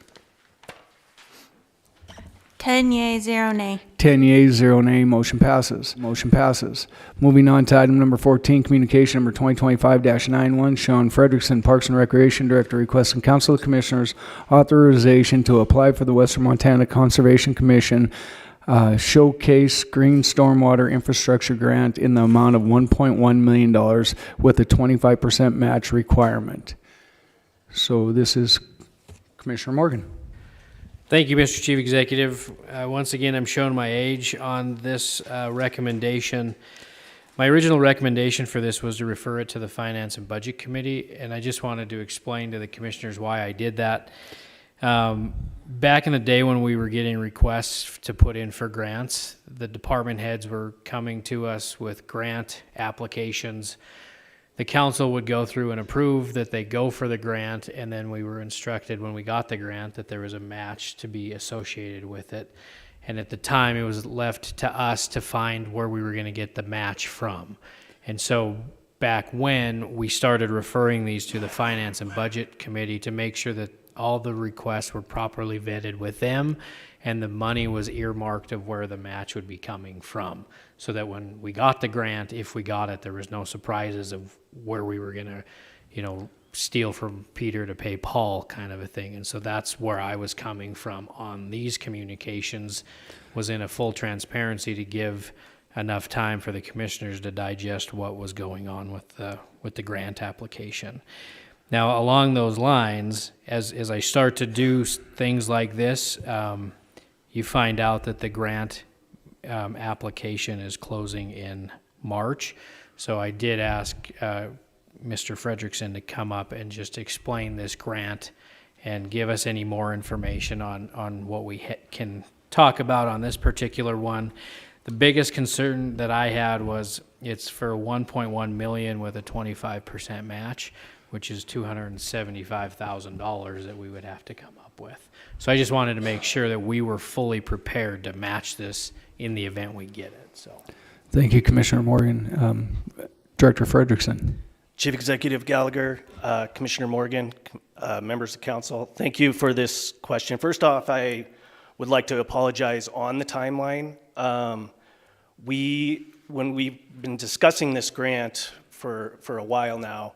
10 yea, 0 nay. 10 yeas, 0 nay, motion passes. Motion passes. Moving on to item number 14, communication number 2025-91, Sean Frederickson, Parks and Recreation Director, requesting Council of Commissioners authorization to apply for the Western Montana Conservation Commission Showcase Green Stormwater Infrastructure Grant in the amount of $1.1 million with a 25% match requirement. So this is Commissioner Morgan. Thank you, Mr. Chief Executive. Once again, I'm showing my age on this recommendation. My original recommendation for this was to refer it to the Finance and Budget Committee, and I just wanted to explain to the commissioners why I did that. Back in the day when we were getting requests to put in for grants, the department heads were coming to us with grant applications. The council would go through and approve that they go for the grant, and then we were instructed when we got the grant that there was a match to be associated with it. And at the time, it was left to us to find where we were going to get the match from. And so back when, we started referring these to the Finance and Budget Committee to make sure that all the requests were properly vetted with them, and the money was earmarked of where the match would be coming from, so that when we got the grant, if we got it, there was no surprises of where we were gonna, steal from Peter to pay Paul kind of a thing. And so that's where I was coming from on these communications, was in a full transparency to give enough time for the commissioners to digest what was going on with the grant application. Now, along those lines, as I start to do things like this, you find out that the grant application is closing in March. So I did ask Mr. Frederickson to come up and just explain this grant and give us any more information on what we can talk about on this particular one. The biggest concern that I had was it's for $1.1 million with a 25% match, which is $275,000 that we would have to come up with. So I just wanted to make sure that we were fully prepared to match this in the event we get it. So, thank you, Commissioner Morgan. Director Frederickson. Chief Executive Gallagher, Commissioner Morgan, members of council, thank you for this question. First off, I would like to apologize on the timeline. When we've been discussing this grant for a while now,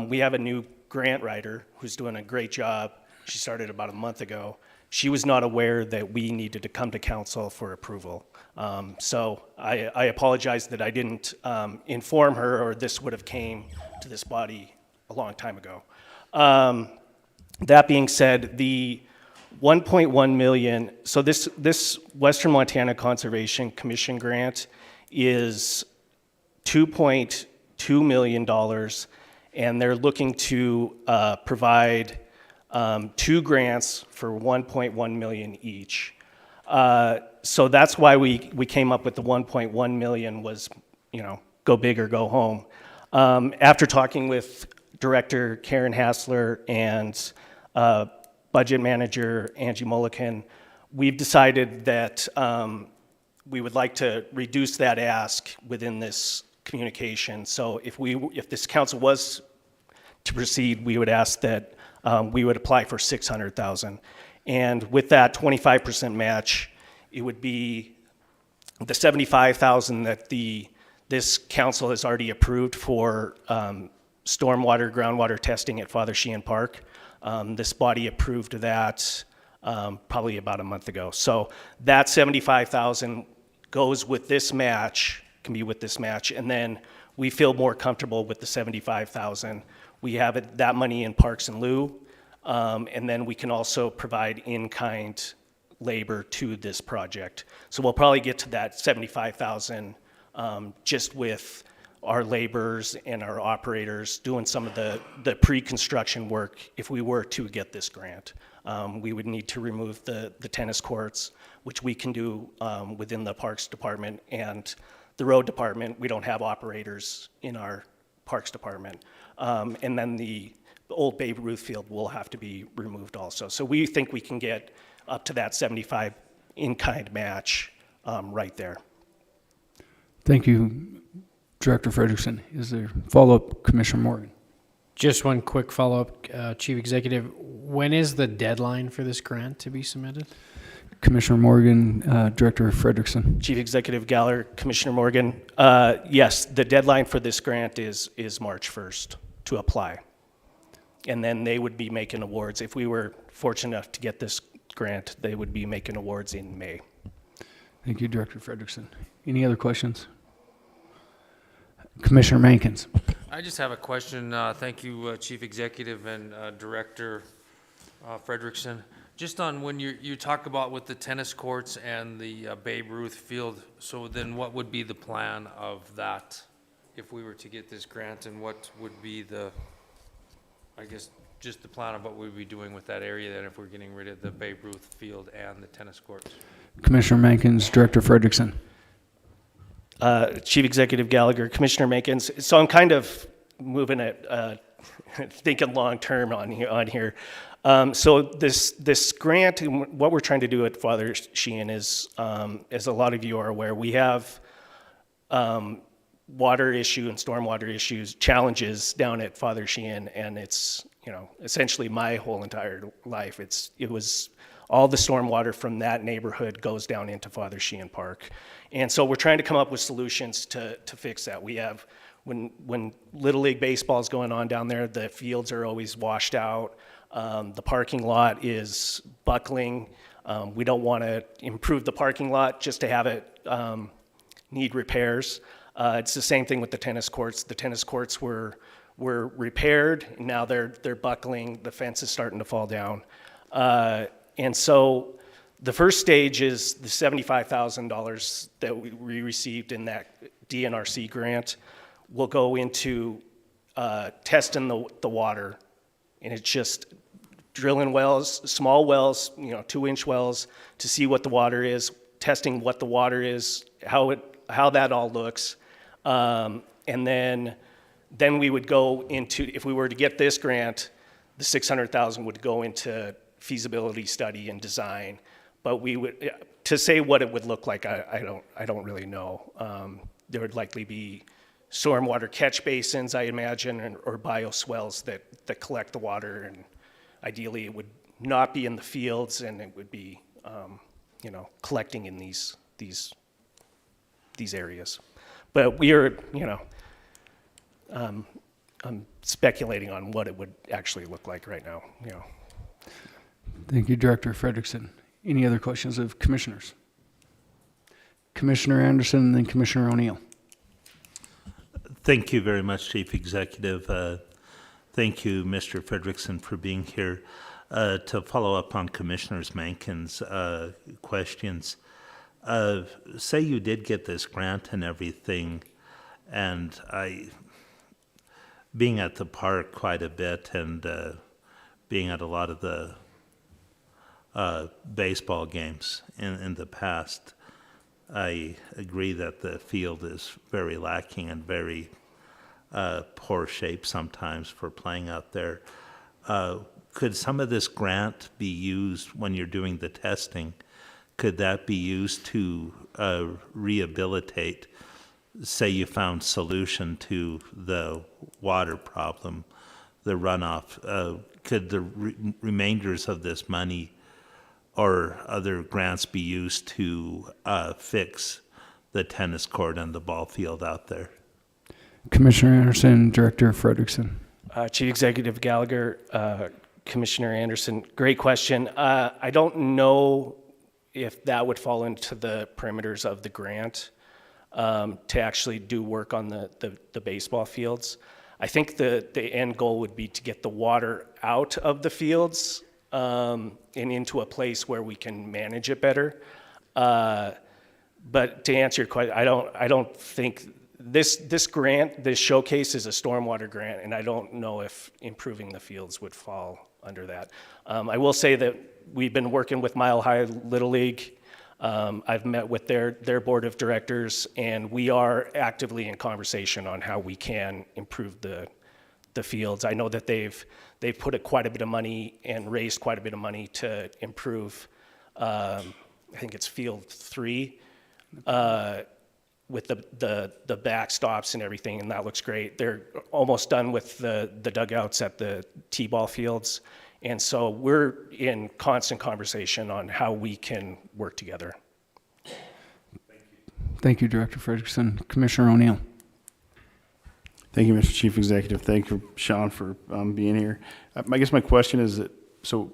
we have a new grant writer who's doing a great job. She started about a month ago. She was not aware that we needed to come to council for approval. So I apologize that I didn't inform her, or this would have came to this body a long time ago. That being said, the 1.1 million, so this Western Montana Conservation Commission grant is $2.2 million, and they're looking to provide 2 grants for 1.1 million each. So that's why we came up with the 1.1 million was, go big or go home. After talking with Director Karen Hassler and Budget Manager Angie Mullican, we've decided that we would like to reduce that ask within this communication. So if this council was to proceed, we would ask that we would apply for $600,000. And with that 25% match, it would be the $75,000 that this council has already approved for stormwater, groundwater testing at Father Sheehan Park. This body approved that probably about a month ago. So that $75,000 goes with this match, can be with this match, and then we feel more comfortable with the $75,000. We have that money in Parks and Lieu, and then we can also provide in-kind labor to this project. So we'll probably get to that $75,000 just with our laborers and our operators doing some of the pre-construction work if we were to get this grant. We would need to remove the tennis courts, which we can do within the Parks Department, and the Road Department. We don't have operators in our Parks Department. And then the old Babe Ruth field will have to be removed also. So we think we can get up to that 75 in-kind match right there. Thank you, Director Frederickson. Is there follow-up, Commissioner Morgan? Just one quick follow-up, Chief Executive. When is the deadline for this grant to be submitted? Commissioner Morgan, Director Frederickson. Chief Executive Gallagher, Commissioner Morgan. Yes, the deadline for this grant is March 1st to apply. And then they would be making awards. If we were fortunate enough to get this grant, they would be making awards in May. Thank you, Director Frederickson. Any other questions? Commissioner Mankins. I just have a question. Thank you, Chief Executive and Director Frederickson. Just on when you talk about with the tennis courts and the Babe Ruth field, so then what would be the plan of that if we were to get this grant, and what would be I guess, just the plan of what we'd be doing with that area then if we're getting rid of the Babe Ruth field and the tennis courts? Commissioner Mankins, Director Frederickson. Chief Executive Gallagher, Commissioner Mankins. So I'm kind of moving at thinking long-term on here. So this grant, what we're trying to do at Father Sheehan is, as a lot of you are aware, we have water issue and stormwater issues, challenges down at Father Sheehan, and it's, essentially my whole entire life. It was all the stormwater from that neighborhood goes down into Father Sheehan Park. And so we're trying to come up with solutions to fix that. We have, when Little League baseball is going on down there, the fields are always washed out. The parking lot is buckling. We don't want to improve the parking lot just to have it need repairs. It's the same thing with the tennis courts. The tennis courts were repaired, and now they're buckling. The fence is starting to fall down. And so the first stage is the $75,000 that we received in that DNRC grant will go into testing the water. And it's just drilling wells, small wells, 2-inch wells, to see what the water is, testing what the water is, how that all looks. And then we would go into, if we were to get this grant, the $600,000 would go into feasibility study and design. But we would, to say what it would look like, I don't really know. There would likely be stormwater catch basins, I imagine, or bioswales that collect the water, and ideally it would not be in the fields, and it would be, collecting in these areas. But we are, I'm speculating on what it would actually look like right now. Thank you, Director Frederickson. Any other questions of commissioners? Commissioner Anderson and then Commissioner O'Neill. Thank you very much, Chief Executive. Thank you, Mr. Frederickson, for being here. To follow up on Commissioners Mankin's questions, say you did get this grant and everything, and being at the park quite a bit and being at a lot of the baseball games in the past, I agree that the field is very lacking and very poor shape sometimes for playing out there. Could some of this grant be used when you're doing the testing? Could that be used to rehabilitate, say you found solution to the water problem, the runoff? Could the remainders of this money or other grants be used to fix the tennis court and the ball field out there? Commissioner Anderson, Director Frederickson. Chief Executive Gallagher, Commissioner Anderson, great question. I don't know if that would fall into the perimeters of the grant to actually do work on the baseball fields. I think the end goal would be to get the water out of the fields and into a place where we can manage it better. But to answer your question, I don't think this grant, this showcase is a stormwater grant, and I don't know if improving the fields would fall under that. I will say that we've been working with Mile High Little League. I've met with their board of directors, and we are actively in conversation on how we can improve the fields. I know that they've put quite a bit of money and raised quite a bit of money to improve, I think it's Field 3, with the backstops and everything, and that looks great. They're almost done with the dugouts at the T-ball fields, and so we're in constant conversation on how we can work together. Thank you, Director Frederickson. Commissioner O'Neill. Thank you, Mr. Chief Executive. Thank you, Sean, for being here. I guess my question is that, so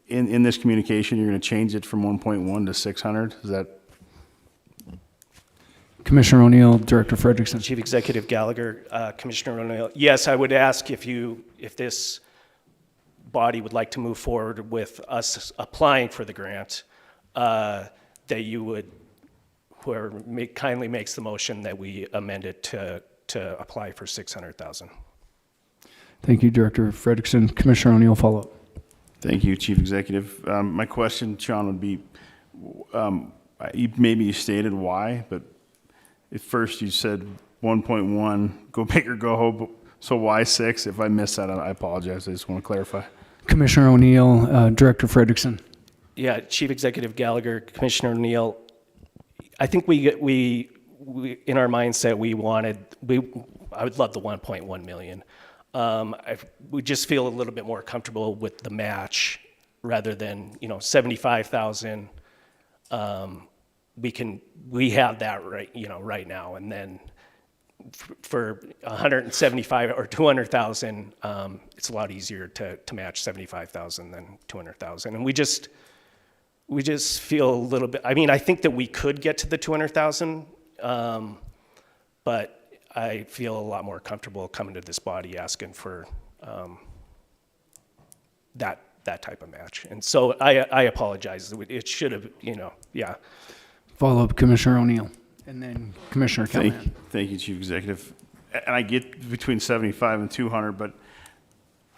in this communication, you're going to change it from 1.1 to 600? Is that? Commissioner O'Neill, Director Frederickson. Chief Executive Gallagher, Commissioner O'Neill. Yes, I would ask if this body would like to move forward with us applying for the grant, that you would, whoever kindly makes the motion, that we amend it to apply for $600,000. Thank you, Director Frederickson. Commissioner O'Neill, follow up. Thank you, Chief Executive. My question, Sean, would be, maybe you stated why, but at first you said 1.1, go big or go home, so why 6? If I missed that, I apologize. I just want to clarify. Commissioner O'Neill, Director Frederickson. Yeah, Chief Executive Gallagher, Commissioner O'Neill. I think we in our mindset I would love the 1.1 million. We just feel a little bit more comfortable with the match rather than 75,000. We have that right now, and then for 175 or 200,000, it's a lot easier to match 75,000 than 200,000, and we just feel a little bit. I mean, I think that we could get to the 200,000, but I feel a lot more comfortable coming to this body asking for that type of match, and so I apologize. It should have, yeah. Follow up, Commissioner O'Neill, and then Commissioner Callahan. Thank you, Chief Executive. And I get between 75 and 200, but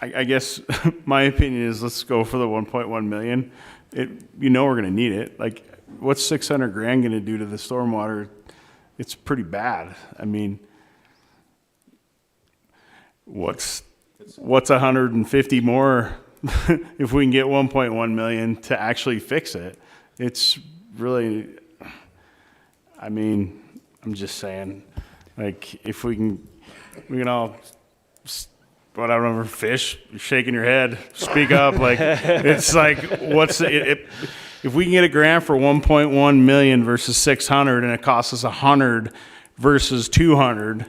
I guess my opinion is let's go for the 1.1 million. We're going to need it. Like, what's 600 grand going to do to the stormwater? It's pretty bad. I mean, what's 150 more if we can get 1.1 million to actually fix it? It's really, I mean, I'm just saying, like, if we can all, whatever, fish, you're shaking your head, speak up. Like, it's like, if we can get a grant for 1.1 million versus 600 and it costs us 100 versus 200,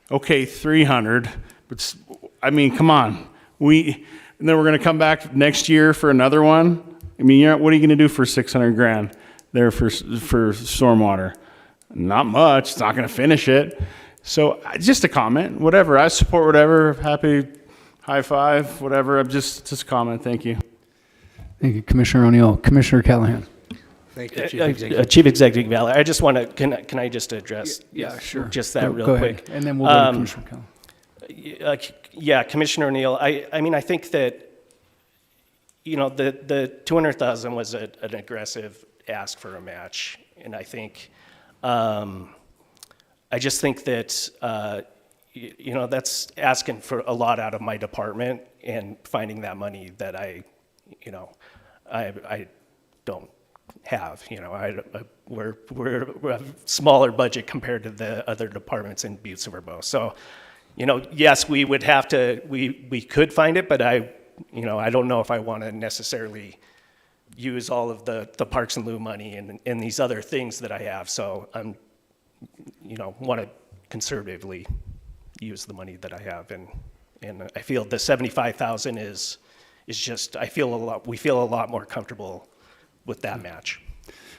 okay, 300, but I mean, come on. And then we're going to come back next year for another one. I mean, what are you going to do for 600 grand there for stormwater? Not much. It's not going to finish it. So just a comment, whatever. I support whatever. high five, whatever. I'm just a comment. Thank you. Thank you, Commissioner O'Neill. Commissioner Callahan. Thank you, Chief Executive. Chief Executive Gallagher, I just want to, can I just address? Yeah, sure. Just that real Go quick. ahead, and then we'll go to Commissioner Callahan. Yeah, Commissioner O'Neill, I mean, I think that, you know, the 200,000 was an aggressive ask for a match. And I think, I just think that, you know, that's asking for a lot out of my department and finding that money that I don't have, you know, we're a smaller budget compared to the other departments in Butte-Silver. So, you know, yes, we would have to, we could find it, but I don't know if I want to necessarily use all of the Parks and Lieu money and these other things that I have. So I'm, you know, want to conservatively use the money that I have. And I feel the 75,000 is just, we feel a lot more comfortable with that match.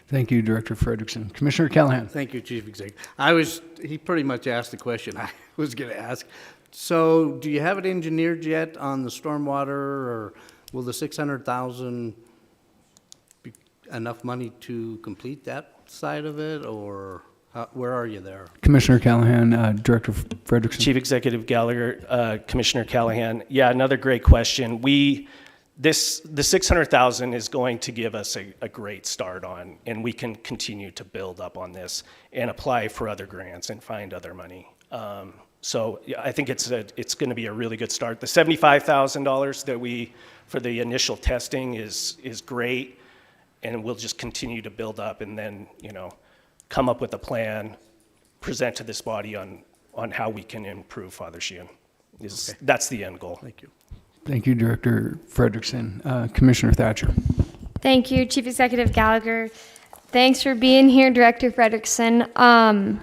Thank you, Director Frederickson. Commissioner Callahan. Thank you, Chief Executive. He pretty much asked the question I was going to ask. So do you have it engineered yet on the stormwater, or will the 600,000 be enough money to complete that side of it, or where are you there? Commissioner Callahan, Director Frederickson. Chief Executive Gallagher, Commissioner Callahan. Yeah, another great question. The 600,000 is going to give us a great start on, and we can continue to build up on this and apply for other grants and find other money. So yeah, I think it's going to be a really good start. The $75,000 that for the initial testing is great, and we'll just continue to build up and then, you know, come up with a plan, present to this body on how we can improve Father Sheehan. That's the end goal. Thank you. Thank you, Director Frederickson. Commissioner Thatcher. Thank you, Chief Executive Gallagher. Thanks for being here, Director Frederickson.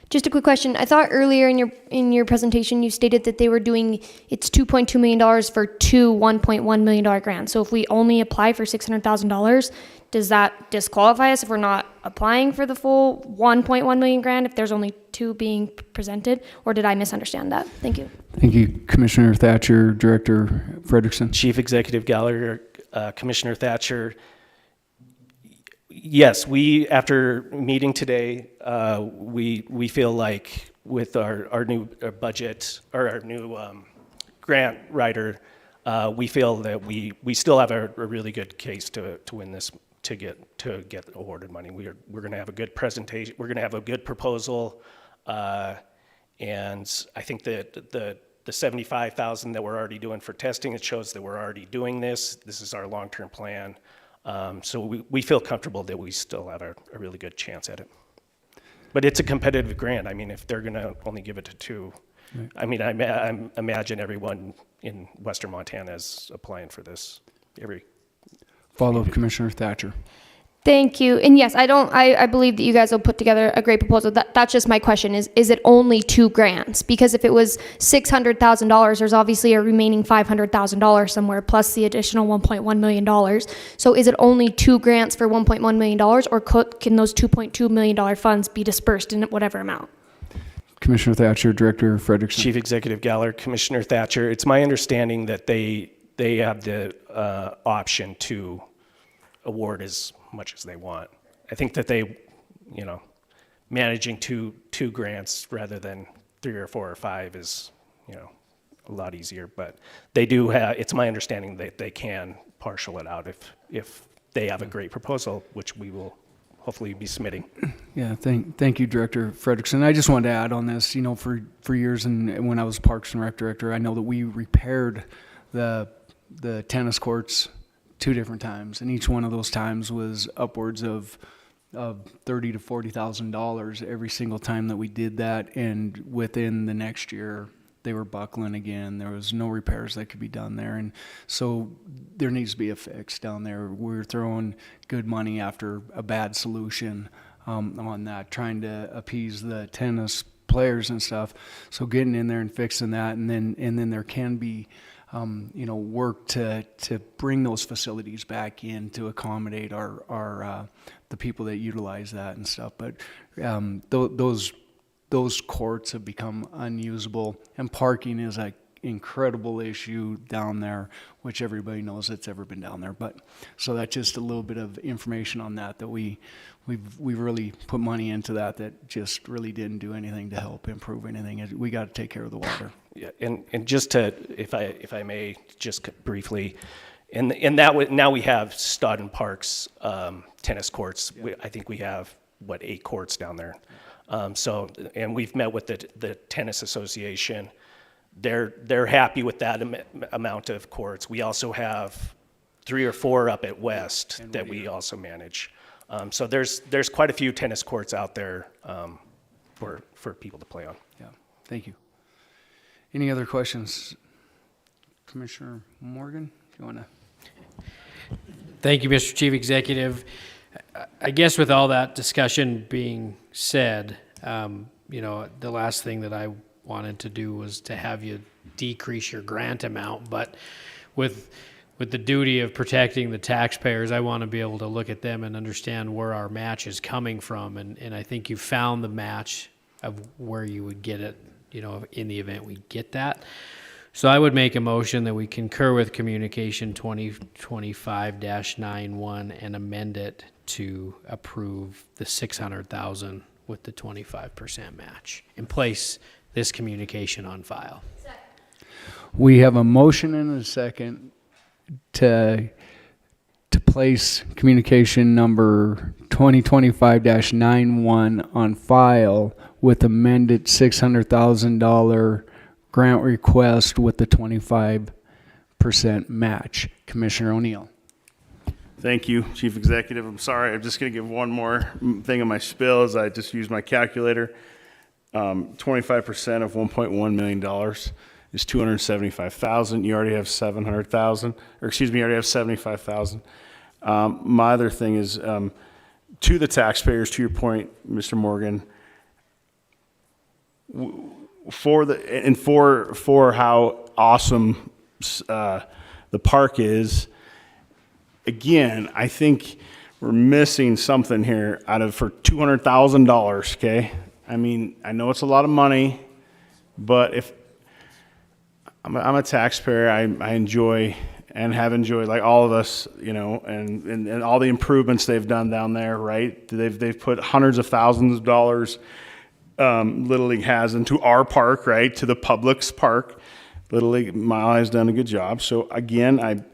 Just a quick question. I thought earlier in your presentation you stated that they were doing, it's $2.2 million for two $1.1 million grants. So if we only apply for $600,000, does that disqualify us if we're not applying for the full 1.1 million grant if there's only two being presented? Or did I misunderstand that? Thank you. Thank you, Commissioner Thatcher. Director Frederickson. Chief Executive Gallagher, Commissioner Thatcher. Yes, after meeting today, we feel like with our new budget, or our new grant writer, we feel that we still have a really good case to win this, to get awarded money. We're going to have a good presentation. We're going to have a good proposal, and I think that the 75,000 that we're already doing for testing, it shows that we're already doing this. This is our long-term plan. So we feel comfortable that we still have a really good chance at it. But it's a competitive grant. I mean, if they're going to only give it to two, right. I mean, I imagine everyone in Western Montana is applying for this. Follow-up, Commissioner Thatcher. Thank you. And yes, I believe that you guys will put together a great proposal. That's just my question is it only two grants? Because if it was $600,000, there's obviously a remaining $500,000 somewhere plus the additional $1.1 million. So is it only two grants for $1.1 million, or can those $2.2 million funds be dispersed in whatever amount? Commissioner Thatcher, Director Frederickson. Chief Executive Gallagher, Commissioner Thatcher, it's my understanding that they have the option to award as much as they want. I think that they, you know, managing two grants rather than 3 or 4 or 5 is, you know, a lot easier. But they do have, it's my understanding that they can partial it out if they have a great proposal, which we will hopefully be submitting. Yeah, thank you, Director Frederickson. I just wanted to add on this, you know, for years, and when I was Parks and Rec Director, I know that we repaired the tennis courts 2 different times, and each one of those times was upwards of $30,000 to $40,000 every single time that we did that. And within the next year, they were buckling again. There was no repairs that could be done there, and so there needs to be a fix down there. We're throwing good money after a bad solution on that, trying to appease the tennis players and stuff. So getting in there and fixing that, and then there can be you know, work to bring those facilities back in to accommodate our the people that utilize that and stuff. But those courts have become unusable, and parking is a incredible issue down there, which everybody knows that's ever been down there. But so that's just a little bit of information on that we really put money into that just really didn't do anything to help improve anything. We got to take care of the water. Yeah, and just to, if I may, just briefly, and that now we have Stodden Park's tennis courts. I think we have 8 courts down there. So, and we've met with the tennis association. They're happy with that amount of courts. We also have 3 or 4 up at West that we also manage. So there's quite a few tennis courts out there for people to play on. Yeah, thank you. Any other questions? Commissioner Morgan, do you want to? Thank you, Mr. Chief Executive. I guess with all that discussion being said, the last thing that I wanted to do was to have you decrease your grant amount, but with the duty of protecting the taxpayers, I want to be able to look at them and understand where our match is coming from, and I think you found the match of where you would get it, in the event we get that. So I would make a motion that we concur with Communication 2025-91 and amend it to approve the $600,000 with the 25% match and place this communication on file. We have a motion and a second to place communication number 2025-91 on file with amended $600,000 grant request with the 25% match. Commissioner O'Neill. Thank you, Chief Executive. I'm sorry, I'm just going to give one more thing on my spill as I just used my calculator. 25% of $1.1 million is $275,000. You already have $700,000, or excuse me, you already have $75,000. My other thing is, to the taxpayers, to your point, Mr. Morgan, for how awesome the park is. Again, I think we're missing something here for $200,000. Okay, I mean, I know it's a lot of money, but if I'm a taxpayer, I enjoy and have enjoyed, like all of us, and all the improvements they've done down there. Right, they've put hundreds of thousands of dollars. Little League has into our park, right, to the public's park. Little League Mile High has done a good job. So again,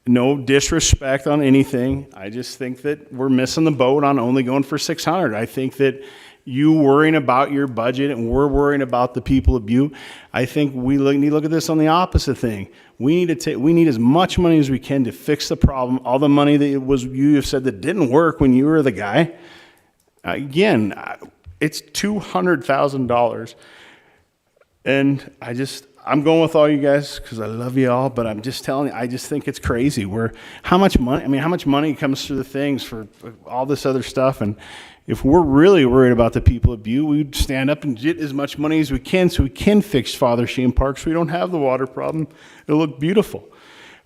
no disrespect on anything. I just think that we're missing the boat on only going for 600. I think that you worrying about your budget and we're worrying about the people of Butte. I think we need to look at this on the opposite thing. We need as much money as we can to fix the problem. All the money that you have said that didn't work when you were the guy. Again, it's $200,000. And I'm going with all you guys because I love you all, but I'm just telling you, I just think it's crazy. How much money comes through the things for all this other stuff? And if we're really worried about the people of Butte, we'd stand up and get as much money as we can so we can fix Father Sheen Park so we don't have the water problem. It'll look beautiful.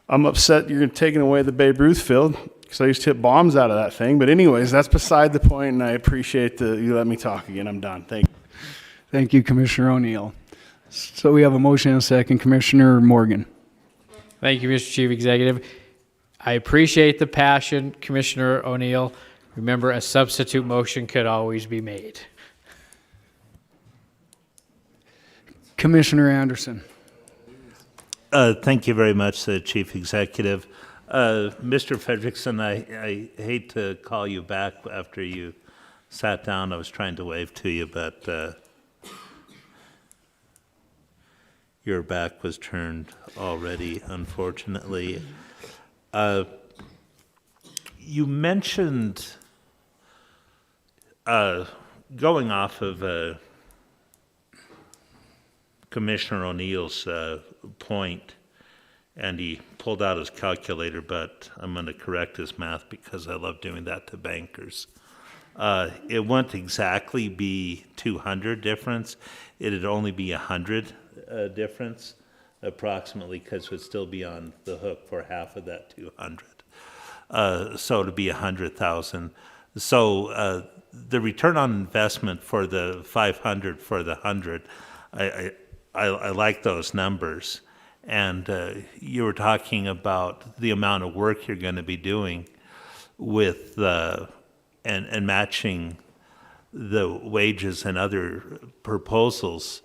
I'm upset you're taking away the Babe Ruth field because I used to hit bombs out of that thing. But anyways, that's beside the point, and I appreciate you let me talk again. I'm done. Thank you. Thank you, Commissioner O'Neill. So we have a motion and a second. Commissioner Morgan. Thank you, Mr. Chief Executive. I appreciate the passion, Commissioner O'Neill. Remember, a substitute motion could always be made. Commissioner Anderson. Thank you very much, Chief Executive. Mr. Frederickson, I hate to call you back after you sat down. I was trying to wave to you, but your back was turned already, unfortunately. You mentioned, going off of Commissioner O'Neill's point, and he pulled out his calculator, but I'm going to correct his math because I love doing that to bankers. It wouldn't exactly be 200 difference. It'd only be 100 difference, approximately, because we'd still be on the hook for half of that 200. So it'd be 100,000. So the return on investment for the 500 for the 100, I like those numbers. And you were talking about the amount of work you're going to be doing with and matching the wages and other proposals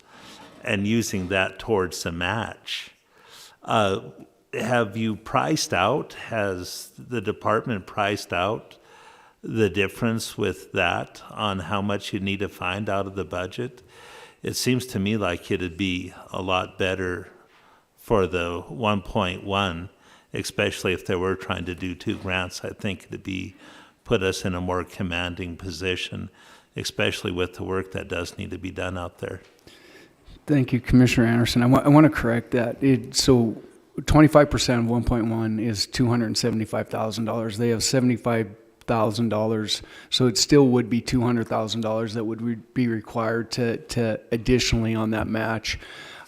and using that towards a match. Have you priced out, has the department priced out the difference with that on how much you need to find out of the budget? It seems to me like it'd be a lot better for the 1.1, especially if they were trying to do 2 grants. I think it'd put us in a more commanding position, especially with the work that does need to be done out there. Thank you, Commissioner Anderson. I want to correct that. So 25% of 1.1 is $275,000. They have $75,000, so it still would be $200,000 that would be required to additionally on that match.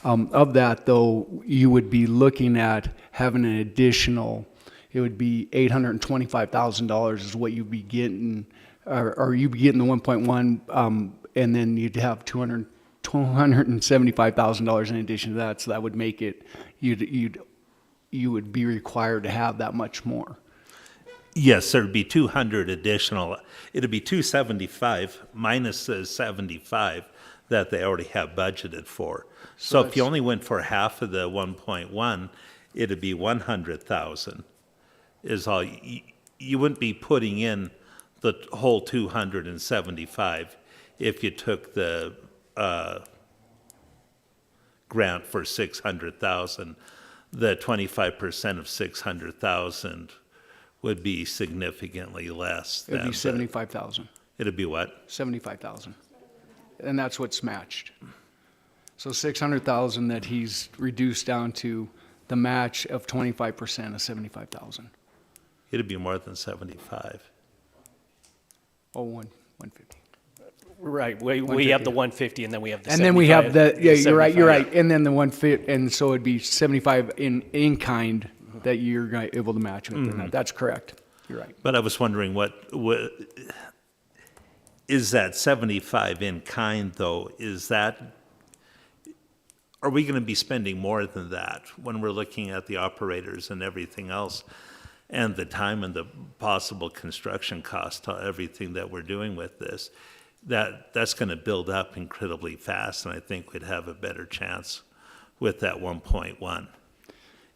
Of that, though, you would be looking at having an additional. It would be $825,000 is what you'd be getting, or you'd be getting the 1.1, and then you'd have $275,000 in addition to that. So that would make it you would be required to have that much more. Yes, there'd be 200 additional. It'd be 275 minus the 75 that they already have budgeted for. So if you only went for half of the 1.1, it'd be 100,000. Is all. You wouldn't be putting in the whole 275 if you took the grant for 600,000. The 25% of 600,000 would be significantly less. It'd be 75,000. It'd be what? 75,000, and that's what's matched. So 600,000 that he's reduced down to the match of 25% of 75,000. It'd be more than 75. Oh, 150. Right, we have the 150 and then we have the 75. And then we have you're right, yeah. and then the 150, and so it'd be 75 in kind that you're able to match with. Mm-hmm. That's correct. You're right. But I was wondering what is that 75 in kind though? Are we going to be spending more than that when we're looking at the operators and everything else, and the time and the possible construction cost to everything that we're doing with this? That's going to build up incredibly fast, and I think we'd have a better chance with that 1.1.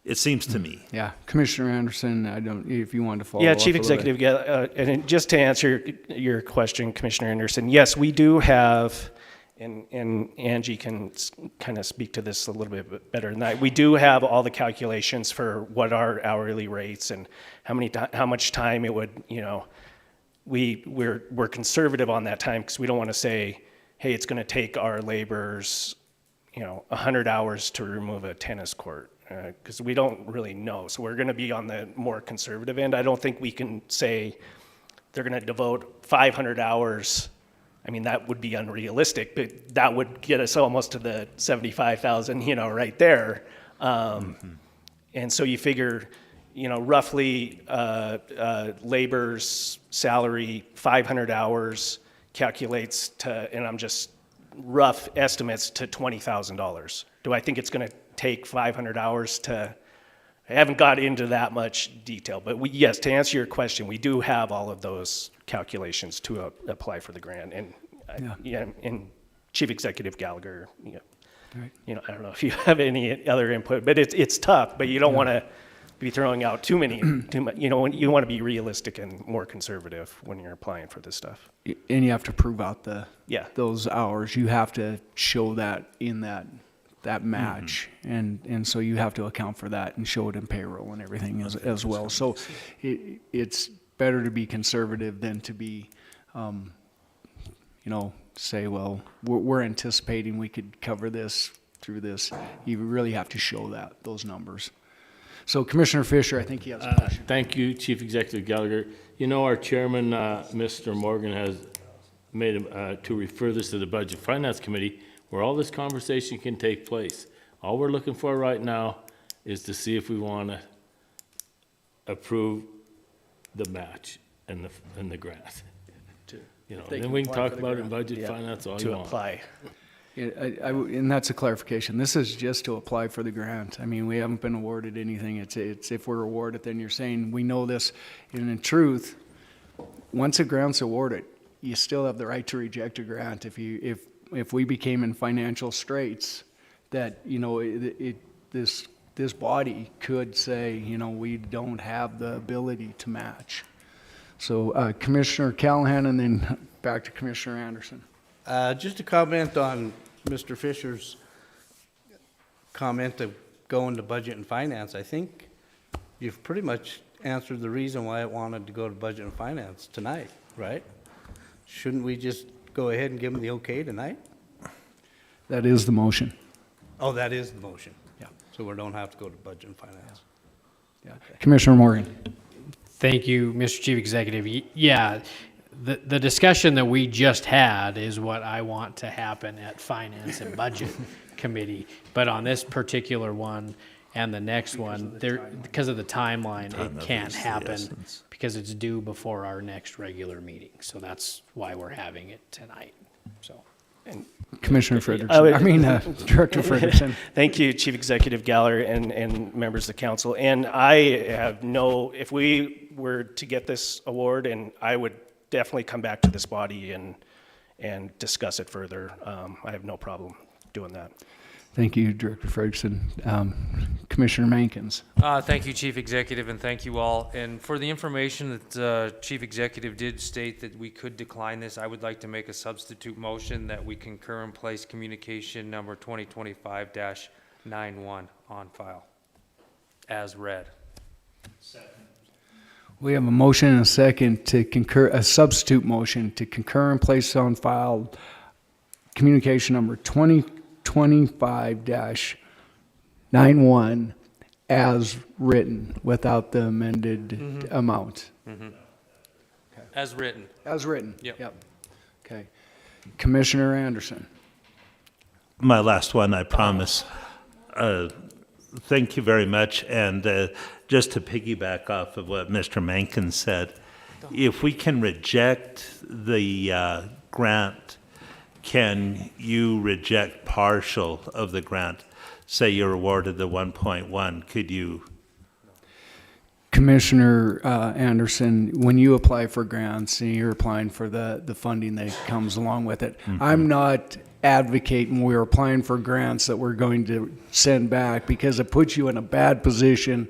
It seems to me. Yeah, Commissioner Anderson, if you want to follow Yeah, up Chief a little Executive, bit. and just to answer your question, Commissioner Anderson, yes, we do have, and Angie can kind of speak to this a little bit better than that. We do have all the calculations for what our hourly rates and how much time it would, we're conservative on that time because we don't want to say, hey, it's going to take our laborers, 100 hours to remove a tennis court, because we don't really know. So we're going to be on the more conservative end. I don't think we can say they're going to devote 500 hours. I mean, that would be unrealistic, but that would get us almost to the 75,000, right there. And so you figure, roughly labor's salary, 500 hours calculates to, and I'm just rough estimates, to $20,000. Do I think it's going to take 500 hours to? I haven't got into that much detail, but yes, to answer your question, we do have all of those calculations to apply for the grant. And and Chief Executive Gallagher, Right. I don't know if you have any other input, but it's tough. But you don't want to be throwing out too much. You want to be realistic and more conservative when you're applying for this stuff. And you have to prove out those hours. You have to show that in that match, and so you have to account for that and show it in payroll and everything as well. So it's better to be conservative than to be, say, well, we're anticipating we could cover this through this. You really have to show those numbers. So Commissioner Fisher, I think he has a question. Thank you, Chief Executive Gallagher. Our chairman, Mr. Morgan, has made to refer this to the Budget Finance Committee, where all this conversation can take place. All we're looking for right now is to see if we want to approve the match and the grant. Then we can talk about it in Budget Finance all you want. To apply. And that's a clarification. This is just to apply for the grant. I mean, we haven't been awarded anything. It's if we're awarded, then you're saying, we know this. And in truth, once a grant's awarded, you still have the right to reject a grant. If we became in financial straits, that, you know, this body could say, you know, we don't have the ability to match. So Commissioner Callahan, and then back to Commissioner Anderson. Just to comment on Mr. Fisher's comment of going to Budget and Finance, I think you've pretty much answered the reason why I wanted to go to Budget and Finance tonight, right? Shouldn't we just go ahead and give them the okay tonight? That is the motion. Oh, that is the motion. Yeah. So we don't have to go to Budget and Finance. Yeah. Commissioner Morgan. Thank you, Mr. Chief Executive. Yeah, the discussion that we just had is what I want to happen at Finance and Budget Committee. But on this particular one and the next one, because of the timeline, it can't happen because it's due before our next regular meeting. So that's why we're having it tonight. So. Commissioner Frederickson, Director Frederickson. Thank you, Chief Executive Gallagher and members of the council. And I have if we were to get this award, and I would definitely come back to this body and discuss it further. I have no problem doing that. Thank you, Director Frederickson. Commissioner Mankins. Thank you, Chief Executive, and thank you all. And for the information that Chief Executive did state that we could decline this, I would like to make a substitute motion that we concur and place communication number 2025-91 on file, as read. Second. We have a motion and a second to concur, a substitute motion to concur and place on file communication number 2025-91 as written without the amended amount. Okay. As written. As written. Yep. Okay. Commissioner Anderson. My last one, I promise. Thank you very much. And just to piggyback off of what Mr. Mankin said, if we can reject the grant, can you reject partial of the grant? Say you're awarded the 1.1, could you? Commissioner Anderson, when you apply for grants and you're applying for the funding that comes along with it, I'm not advocating we're applying for grants that we're going to send back, because it puts you in a bad position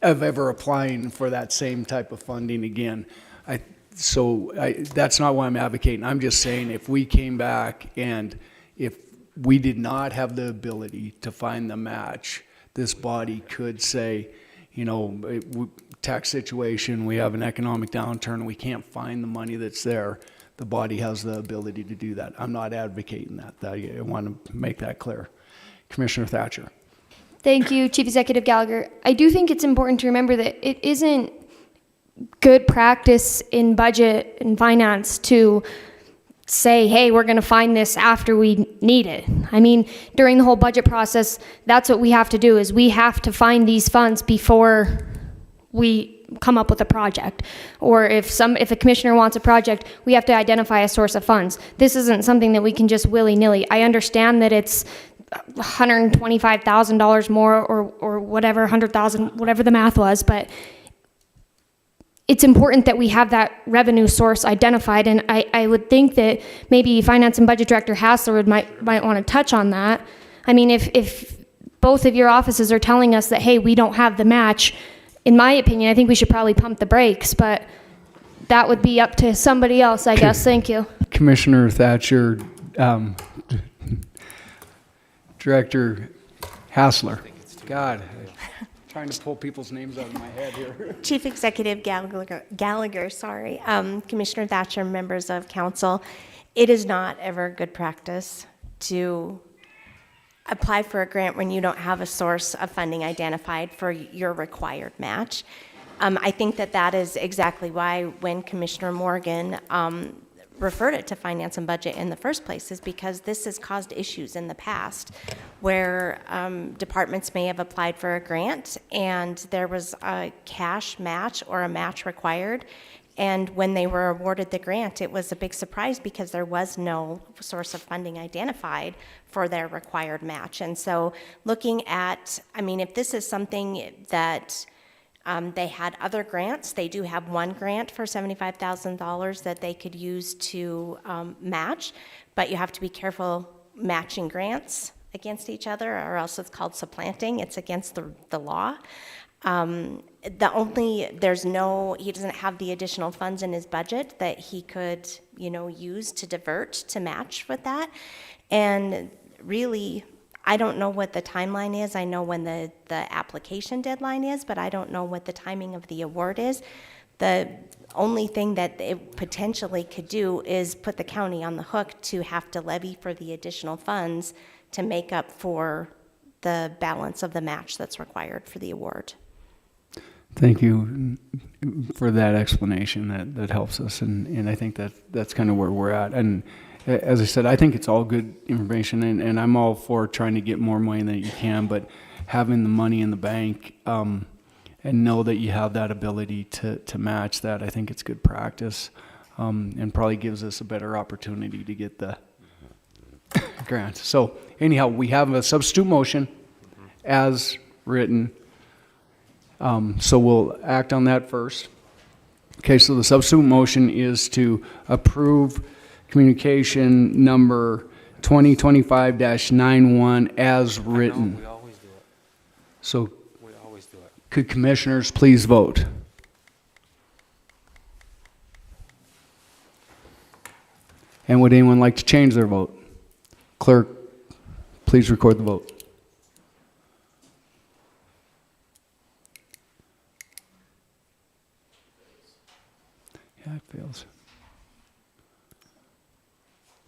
of ever applying for that same type of funding again. That's not why I'm advocating. I'm just saying, if we came back and if we did not have the ability to find the match, this body could say, you know, tax situation, we have an economic downturn, we can't find the money that's there. The body has the ability to do that. I'm not advocating that. I want to make that clear. Commissioner Thatcher. Thank you, Chief Executive Gallagher. I do think it's important to remember that it isn't good practice in budget and finance to say, hey, we're going to find this after we need it. I mean, during the whole budget process, that's what we have to do, is we have to find these funds before we come up with a project. Or if a commissioner wants a project, we have to identify a source of funds. This isn't something that we can just willy-nilly. I understand that it's $125,000 more or whatever, 100,000, whatever the math was, but it's important that we have that revenue source identified, and I would think that maybe Finance and Budget Director Hassler might want to touch on that. I mean, if both of your offices are telling us that, hey, we don't have the match, in my opinion, I think we should probably pump the brakes, but that would be up to somebody else, I guess. Thank you. Commissioner Thatcher, Director Hassler. God, trying to pull people's names out of my head here. Chief Executive Gallagher, sorry. Commissioner Thatcher, members of council, it is not ever good practice to apply for a grant when you don't have a source of funding identified for your required match. I think that is exactly why when Commissioner Morgan referred it to Finance and Budget in the first place is because this has caused issues in the past where departments may have applied for a grant and there was a cash match or a match required. And when they were awarded the grant, it was a big surprise because there was no source of funding identified for their required match. And so looking at, I mean, if this is something that they had other grants, they do have one grant for $75,000 that they could use to match, but you have to be careful matching grants against each other or else it's called supplanting. It's against the law. He doesn't have the additional funds in his budget that he could, use to divert to match with that. And really, I don't know what the timeline is. I know when the application deadline is, but I don't know what the timing of the award is. The only thing that it potentially could do is put the county on the hook to have to levy for the additional funds to make up for the balance of the match that's required for the award. Thank you for that explanation. That helps us, and I think that's kind of where we're at. And as I said, I think it's all good information, and I'm all for trying to get more money than you can, but having the money in the bank and know that you have that ability to match that, I think it's good practice, and probably gives us a better opportunity to get the grant. So anyhow, we have a substitute motion as written. So we'll act on that first. Okay, so the substitute motion is to approve communication number 2025-91 as written. We always do it. So We always do it. could commissioners please vote? And would anyone like to change their vote? Clerk, please record the vote. Yeah, it fails.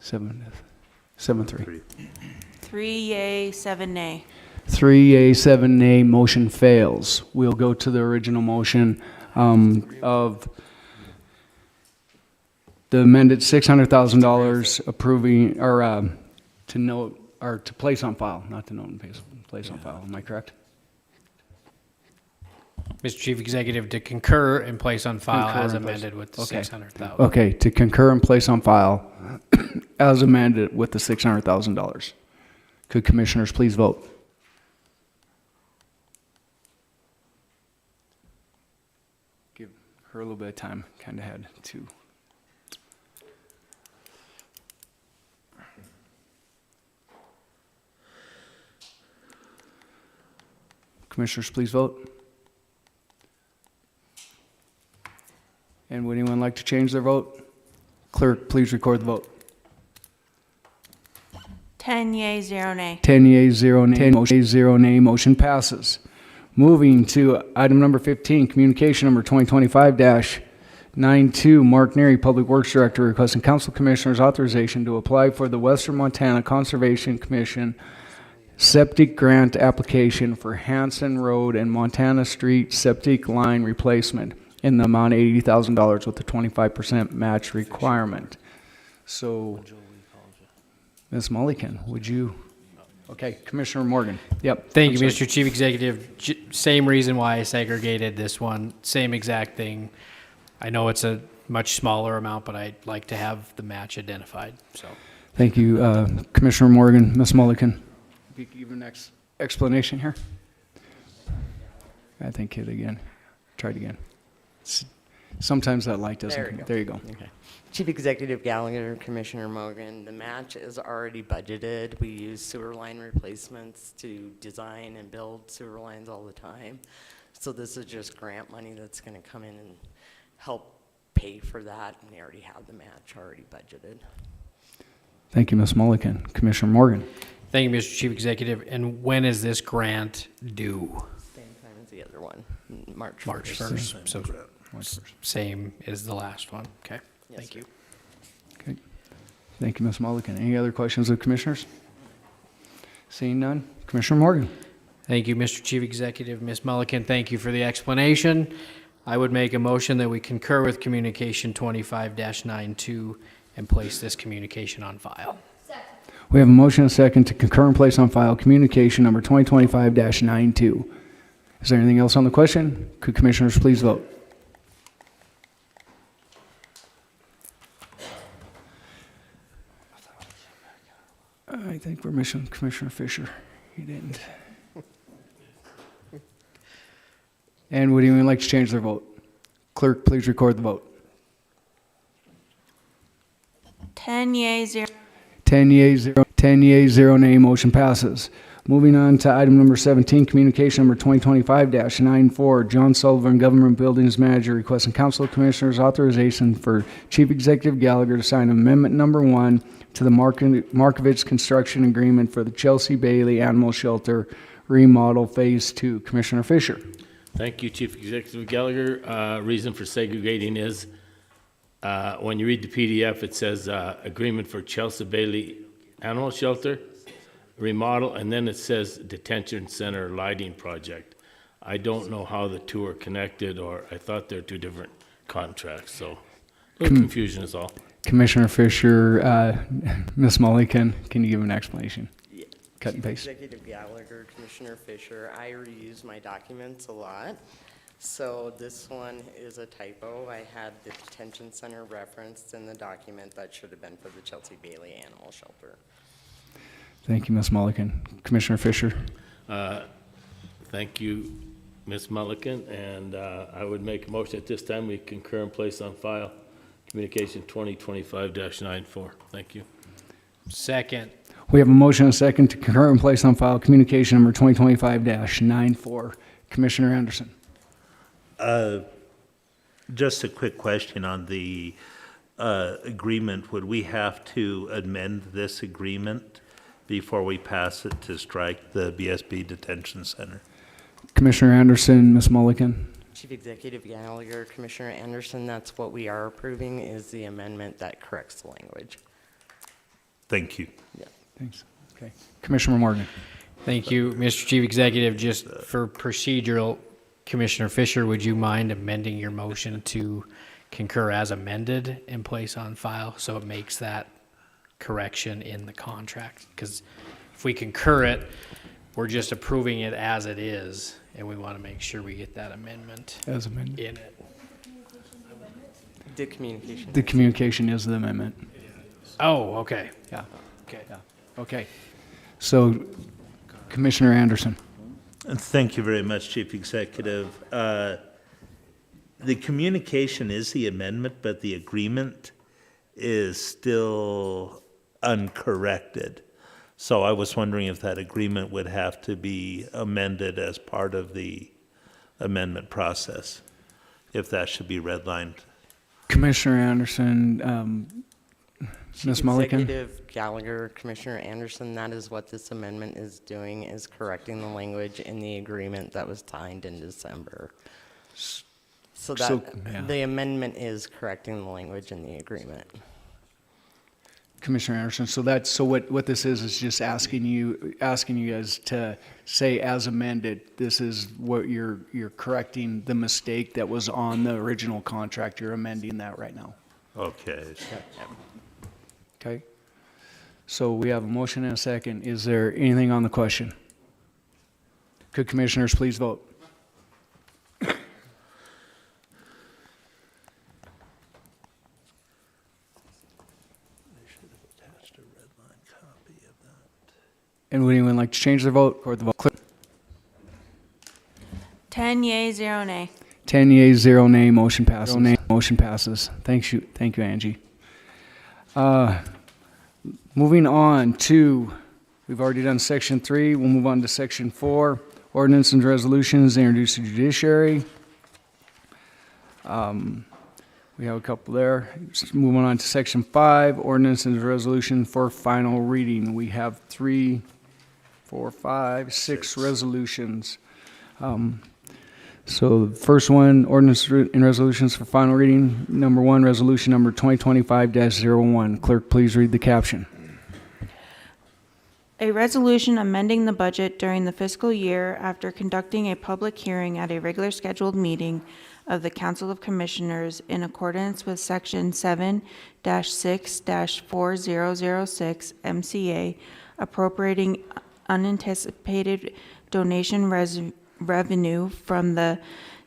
7-3. 3 yea, 7 nay. 3 yea, 7 nay, motion fails. We'll go to the original motion of the amended $600,000 approving, or to note, or to place on file, not to note and place on file. Am I correct? Mr. Chief Executive, to concur and place on file Concur as and place- amended with the okay. 600,000. Okay, to concur and place on file as amended with the $600,000. Could commissioners please vote? Give her a little bit of time, kind of had to. Commissioners, please vote. And would anyone like to change their vote? Clerk, please record the vote. 10 yea, 0 nay. 10 yeas, 0 nay. 10 yeas, 0 nay. Motion passes. Moving to item number 15, communication number 2025-92, Mark Neary, Public Works Director, requesting Council Commissioners authorization to apply for the Western Montana Conservation Commission septic grant application for Hanson Road and Montana Street septic line replacement in the amount of $80,000 with the 25% match requirement. So, Ms. Mulliken, would you? Okay, Commissioner Morgan. Yep. Thank you, I'm sorry. Mr. Chief Executive. Same reason why I segregated this one, same exact thing. I know it's a much smaller amount, but I'd like to have the match identified, so. Thank you, Commissioner Morgan. Ms. Mulliken. If you could give an explanation here. I think hit again. Try it again. Sometimes that light doesn't come. There you go. Okay. Chief Executive Gallagher, Commissioner Morgan, the match is already budgeted. We use sewer line replacements to design and build sewer lines all the time. So this is just grant money that's going to come in and help pay for that, and we already have the match already budgeted. Thank you, Ms. Mulliken. Commissioner Morgan. Thank you, Mr. Chief Executive. And when is this grant due? Same time as the other one, March 1st. March 1st, so same as the last one. Okay, Yes, thank sir. you. Okay. Thank you, Ms. Mulliken. Any other questions of commissioners? Seeing none. Commissioner Morgan. Thank you, Mr. Chief Executive. Ms. Mulliken, thank you for the explanation. I would make a motion that we concur with communication 25-92 and place this communication on file. We have a motion and a second to concur and place on file communication number 2025-92. Is there anything else on the question? Could commissioners please vote? I think we're missing Commissioner Fisher. He didn't. And would anyone like to change their vote? Clerk, please record the vote. 10 yea, 0. 10 yeas, 0 nay, motion passes. Moving on to item number 17, communication number 2025-94, John Sullivan, Government Buildings Manager, requesting Council of Commissioners authorization for Chief Executive Gallagher to sign Amendment Number 1 to the Markovich Construction Agreement for the Chelsea Bailey Animal Shelter Remodel Phase 2. Commissioner Fisher. Thank you, Chief Executive Gallagher. Reason for segregating is when you read the PDF, it says agreement for Chelsea Bailey Animal Shelter remodel, and then it says detention center lighting project. I don't know how the two are connected, or I thought they're two different contracts, so a little confusion is all. Commissioner Fisher, Ms. Mulligan, can you give an explanation? Yeah. Cut and paste. Executive Gallagher, Commissioner Fisher, I reuse my documents a lot. So this one is a typo. I had the detention center referenced in the document. That should have been for the Chelsea Bailey Animal Shelter. Thank you, Ms. Mulligan. Commissioner Fisher. Thank you, Ms. Mulligan, and I would make a motion at this time we concur and place on file communication 2025-94. Thank you. Second. We have a motion and a second to concur and place on file communication number 2025-94. Commissioner Anderson. Just a quick question on the agreement. Would we have to amend this agreement before we pass it to strike the BSB Detention Center? Commissioner Anderson, Ms. Mulligan. Chief Executive Gallagher, Commissioner Anderson, that's what we are approving is the amendment that corrects the language. Thank you. Yeah. Thanks. Okay. Commissioner Morgan. Thank you, Mr. Chief Executive. Just for procedural, Commissioner Fisher, would you mind amending your motion to concur as amended and place on file so it makes that correction in the contract? Because if we concur it, we're just approving it as it is, and we want to make sure we get that amendment As amended. in it. The communication. The communication is the amendment. Oh, okay. Yeah. Okay. Yeah. Okay. So, Commissioner Anderson. Thank you very much, Chief Executive. The communication is the amendment, but the agreement is still uncorrected. So I was wondering if that agreement would have to be amended as part of the amendment process, if that should be redlined. Commissioner Anderson, Ms. Mulligan. Executive Gallagher, Commissioner Anderson, that is what this amendment is doing, is correcting the language in the agreement that was signed in December. So that the amendment is correcting the language in the agreement. Commissioner Anderson, so what this is just asking you guys to say as amended. This is what you're correcting the mistake that was on the original contract. You're amending that right now. Okay. Okay. So we have a motion and a second. Is there anything on the question? Could commissioners please vote? And would anyone like to change their vote? Record the vote. 10 yea, 0 nay. 10 yeas, 0 nay. Motion passes. Motion passes. Thank you, Angie. Moving on to, we've already done section 3. We'll move on to section 4. Ordinance and resolutions introduced to judiciary. We have a couple there. Just moving on to section 5. Ordinance and resolution for final reading. We have 3, 4, 5, 6 resolutions. So the first one, ordinance and resolutions for final reading. Number 1, resolution number 2025-01. Clerk, please read the caption. A resolution amending the budget during the fiscal year after conducting a public hearing at a regular scheduled meeting of the Council of Commissioners in accordance with Section 7-6-4006 MCA, appropriating unanticipated donation revenue from the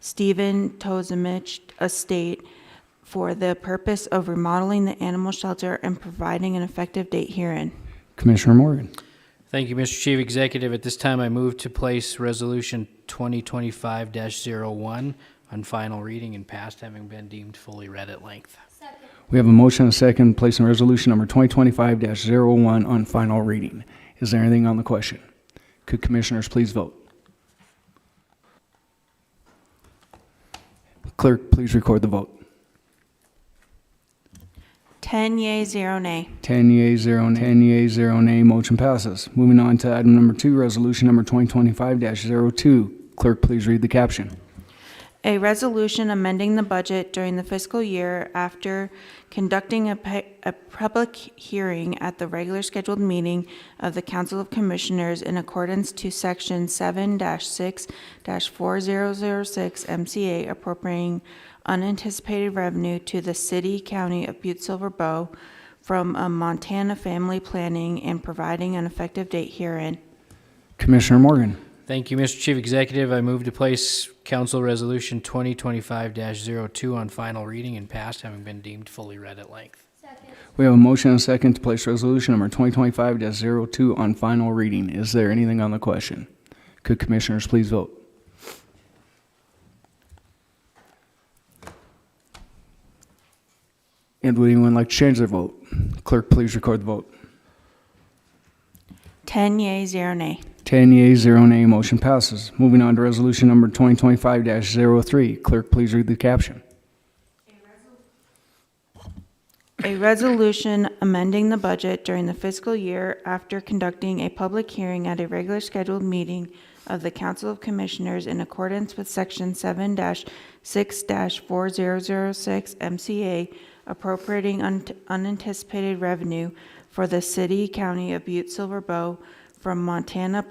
Stephen Tozemich estate for the purpose of remodeling the animal shelter and providing an effective date herein. Commissioner Morgan. Thank you, Mr. Chief Executive. At this time, I move to place Resolution 2025-01 on final reading and passed, having been deemed fully read at length. We have a motion and a second placing resolution number 2025-01 on final reading. Is there anything on the question? Could commissioners please vote? Clerk, please record the vote. 10 yea, 0 nay. 10 yeas, 0 nay. 10 yeas, 0 nay. Motion passes. Moving on to item number 2, resolution number 2025-02. Clerk, please read the caption. A resolution amending the budget during the fiscal year after conducting a public hearing at the regular scheduled meeting of the Council of Commissioners in accordance to Section 7-6-4006 MCA, appropriating unanticipated revenue to the City, County of Butte-Silver Bow from a Montana family planning and providing an effective date herein. Commissioner Morgan. Thank you, Mr. Chief Executive. I move to place Council Resolution 2025-02 on final reading and passed, having been deemed fully read at length. We have a motion and a second to place resolution number 2025-02 on final reading. Is there anything on the question? Could commissioners please vote? And would anyone like to change their vote? Clerk, please record the vote. 10 yea, 0 nay. 10 yeas, 0 nay. Motion passes. Moving on to resolution number 2025-03. Clerk, please read the caption. A resolution amending the budget during the fiscal year after conducting a public hearing at a regular scheduled meeting of the Council of Commissioners in accordance with Section 7-6-4006 MCA, appropriating unanticipated revenue for the City, County of Butte-Silver Bow from Montana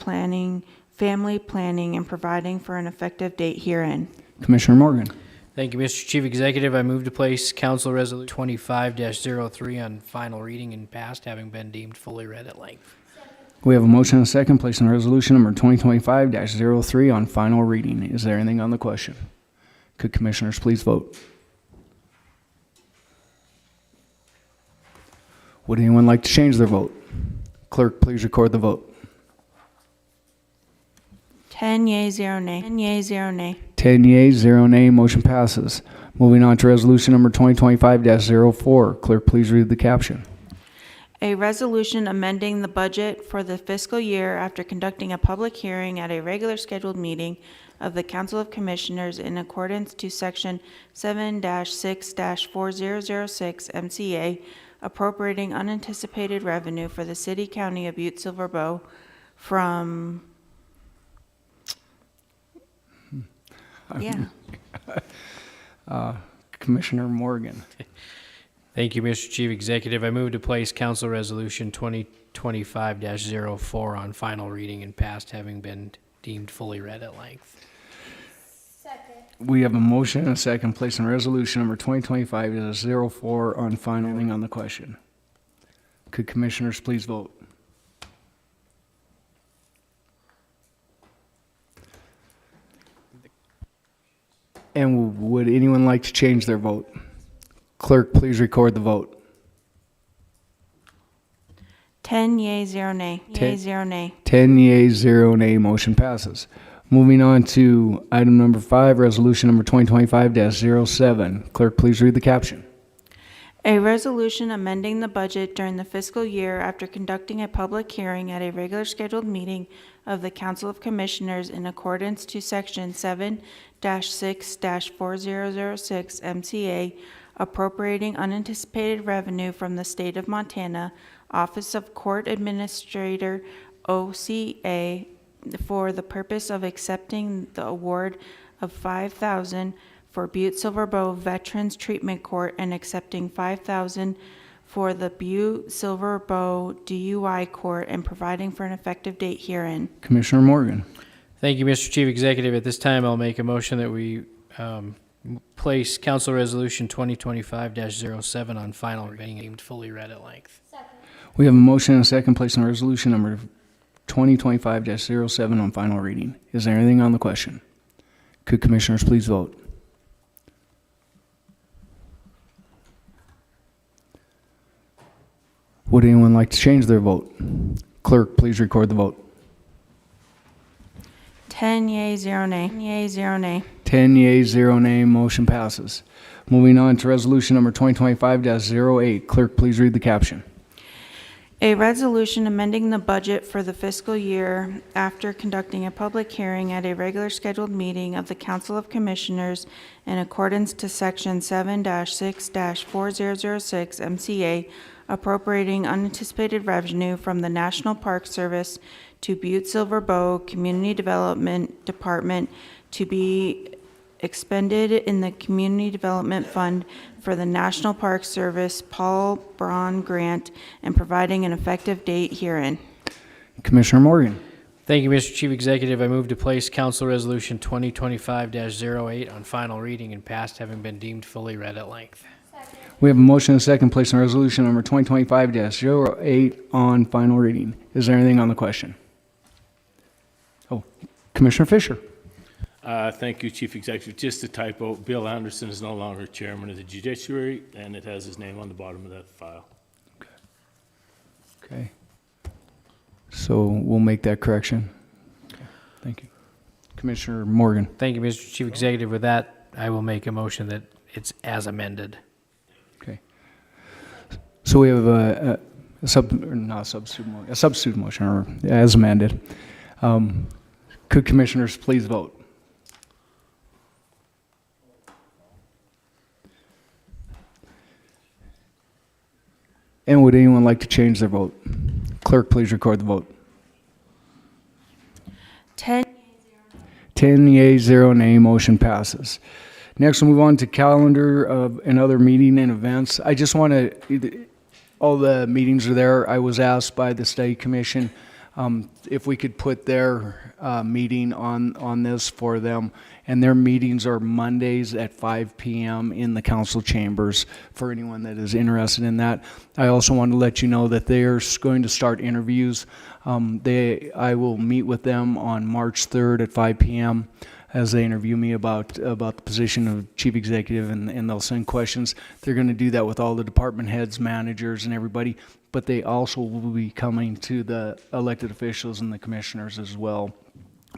family planning, and providing for an effective date herein. Commissioner Morgan. Thank you, Mr. Chief Executive. I move to place Council Resolution 25-03 on final reading and passed, having been deemed fully read at length. We have a motion and a second placing resolution number 2025-03 on final reading. Is there anything on the question? Could commissioners please vote? Would anyone like to change their vote? Clerk, please record the vote. 10 yea, 0 nay. 10 yea, 0 nay. 10 yeas, 0 nay. Motion passes. Moving on to resolution number 2025-04. Clerk, please read the caption. A resolution amending the budget for the fiscal year after conducting a public hearing at a regular scheduled meeting of the Council of Commissioners in accordance to Section 7-6-4006 MCA, appropriating unanticipated revenue for the City, County of Butte-Silver Bow from Commissioner Morgan. Thank you, Mr. Chief Executive. I move to place Council Resolution 2025-04 on final reading and passed, having been deemed fully read at length. We have a motion and a second placing resolution number 2025-04 on final reading on the question. Could commissioners please vote? And would anyone like to change their vote? Clerk, please record the vote. 10 yea, 0 nay. Yea, 10 0 nay. 10 yeas, 0 nay. Motion passes. Moving on to item number 5, resolution number 2025-07. Clerk, please read the caption. A resolution amending the budget during the fiscal year after conducting a public hearing at a regular scheduled meeting of the Council of Commissioners in accordance to Section 7-6-4006 MCA, appropriating unanticipated revenue from the State of Montana, Office of Court Administrator, OCA, for the purpose of accepting the award of $5,000 for Butte-Silver Bow Veterans Treatment Court and accepting $5,000 for the Butte-Silver Bow DUI Court and providing for an effective date herein. Commissioner Morgan. Thank you, Mr. Chief Executive. At this time, I'll make a motion that we Place Council Resolution 2025-07 on final reading, deemed fully read at length. We have a motion and a second placing resolution number 2025-07 on final reading. Is there anything on the question? Could commissioners please vote? Would anyone like to change their vote? Clerk, please record the vote. 10 yea, 0 nay. 10 yea, 0 nay. 10 yeas, 0 nay, motion passes. Moving on to resolution number 2025-08. Clerk, please read the caption. A resolution amending the budget for the fiscal year after conducting a public hearing at a regular scheduled meeting of the Council of Commissioners in accordance to Section 7-6-4006 MCA, appropriating unanticipated revenue from the National Park Service to Butte-Silver Bow Community Development Department to be expended in the Community Development Fund for the National Park Service Paul Braun Grant and providing an effective date herein. Commissioner Morgan. Thank you, Mr. Chief Executive. I move to place Council Resolution 2025-08 on final reading and passed, having been deemed fully read at length. We have a motion and a second placing resolution number 2025-08 on final reading. Is there anything on the question? Oh, Commissioner Fisher. Thank you, Chief Executive. Just a typo. Bill Anderson is no longer chairman of the judiciary, and it has his name on the bottom of that file. Okay. So we'll make that correction. Okay. Thank you. Commissioner Morgan. Thank you, Mr. Chief Executive. With that, I will make a motion that it's as amended. Okay. So we have a substitute motion, or as amended. Could commissioners please vote? And would anyone like to change their vote? Clerk, please record the vote. 10 yeas, 0 nay, motion passes. Next, we'll move on to calendar of and other meeting and events. I just want to, all the meetings are there. I was asked by the study commission if we could put their meeting on this for them. And their meetings are Mondays at 5 p.m. in the council chambers for anyone that is interested in that. I also want to let you know that they're going to start interviews. I will meet with them on March 3rd at 5 p.m. as they interview me about the position of chief executive, and they'll send questions. They're going to do that with all the department heads, managers, and everybody, but they also will be coming to the elected officials and the commissioners as well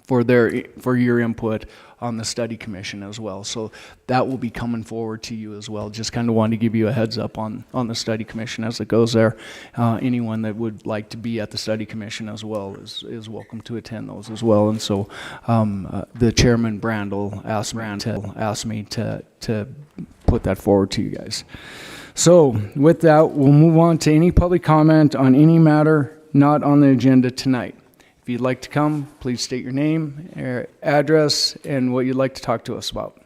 for your input on the study commission as well. So that will be coming forward to you as well. Just kind of wanted to give you a heads up on the study commission as it goes there. Anyone that would like to be at the study commission as well is welcome to attend those as well. And so the chairman Brandel asked me to put that forward to you guys. So with that, we'll move on to any public comment on any matter not on the agenda tonight. If you'd like to come, please state your name, your address, and what you'd like to talk to us about.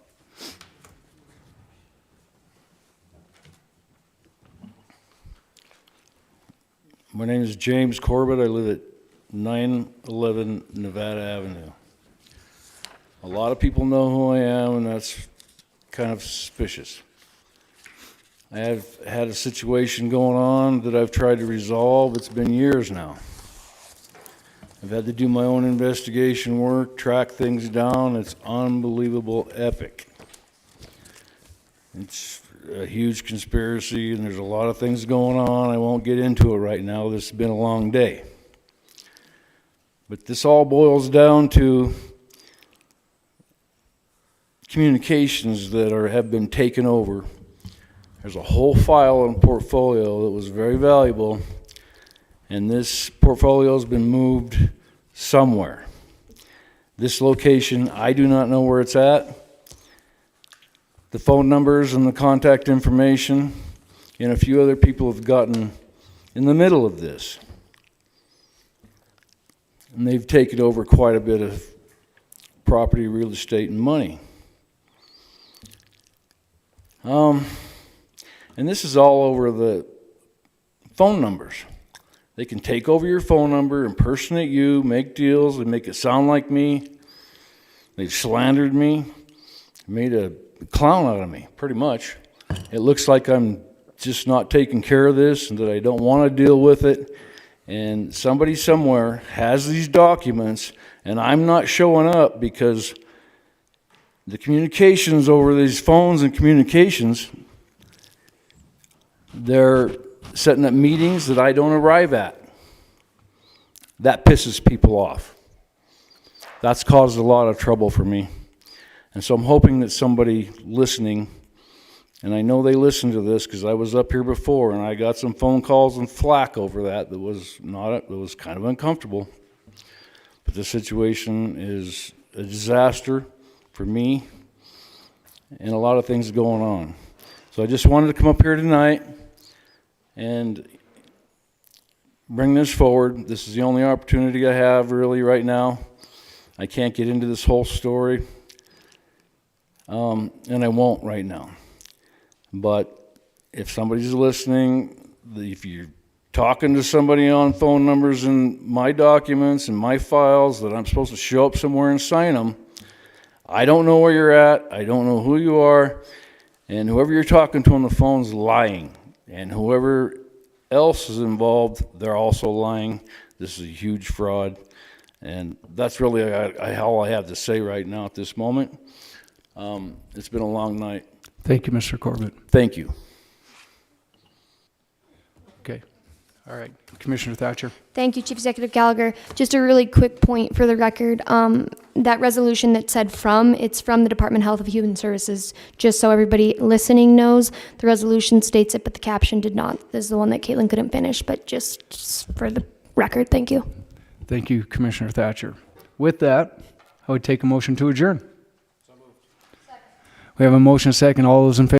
My name is James Corbett. I live at 911 Nevada Avenue. A lot of people know who I am, and that's kind of suspicious. I have had a situation going on that I've tried to resolve. It's been years now. I've had to do my own investigation work, track things down. It's unbelievable epic. It's a huge conspiracy, and there's a lot of things going on. I won't get into it right now. This has been a long day. But this all boils down to communications that have been taken over. There's a whole file and portfolio that was very valuable, and this portfolio has been moved somewhere. This location, I do not know where it's at. The phone numbers and the contact information, and a few other people have gotten in the middle of this. And they've taken over quite a bit of property, real estate, and money. And this is all over the phone numbers. They can take over your phone number, impersonate you, make deals, and make it sound like me. They've slandered me, made a clown out of me, pretty much. It looks like I'm just not taking care of this and that I don't want to deal with it. And somebody somewhere has these documents, and I'm not showing up because the communications over these phones and communications, they're setting up meetings that I don't arrive at. That pisses people off. That's caused a lot of trouble for me. And so I'm hoping that somebody listening, and I know they listen to this because I was up here before and I got some phone calls and flack over that was kind of uncomfortable. But the situation is a disaster for me and a lot of things going on. So I just wanted to come up here tonight and bring this forward. This is the only opportunity I have really right now. I can't get into this whole story, and I won't right now. But if somebody's listening, if you're talking to somebody on phone numbers and my documents and my files that I'm supposed to show up somewhere and sign them, I don't know where you're at. I don't know who you are. And whoever you're talking to on the phone is lying. And whoever else is involved, they're also lying. This is a huge fraud. And that's really all I have to say right now at this moment. It's been a long night. Thank you, Mr. Corbett. Thank you. Okay. All right. Commissioner Thatcher. Thank you, Chief Executive Gallagher. Just a really quick point for the record. That resolution that said it's from the Department of Health and Human Services. Just so everybody listening knows, the resolution states it, but the caption did not. This is the one that Caitlin couldn't finish, but just for the record, thank you. Thank you, Commissioner Thatcher. With that, I would take a motion to adjourn. We have a motion second. All those in favor?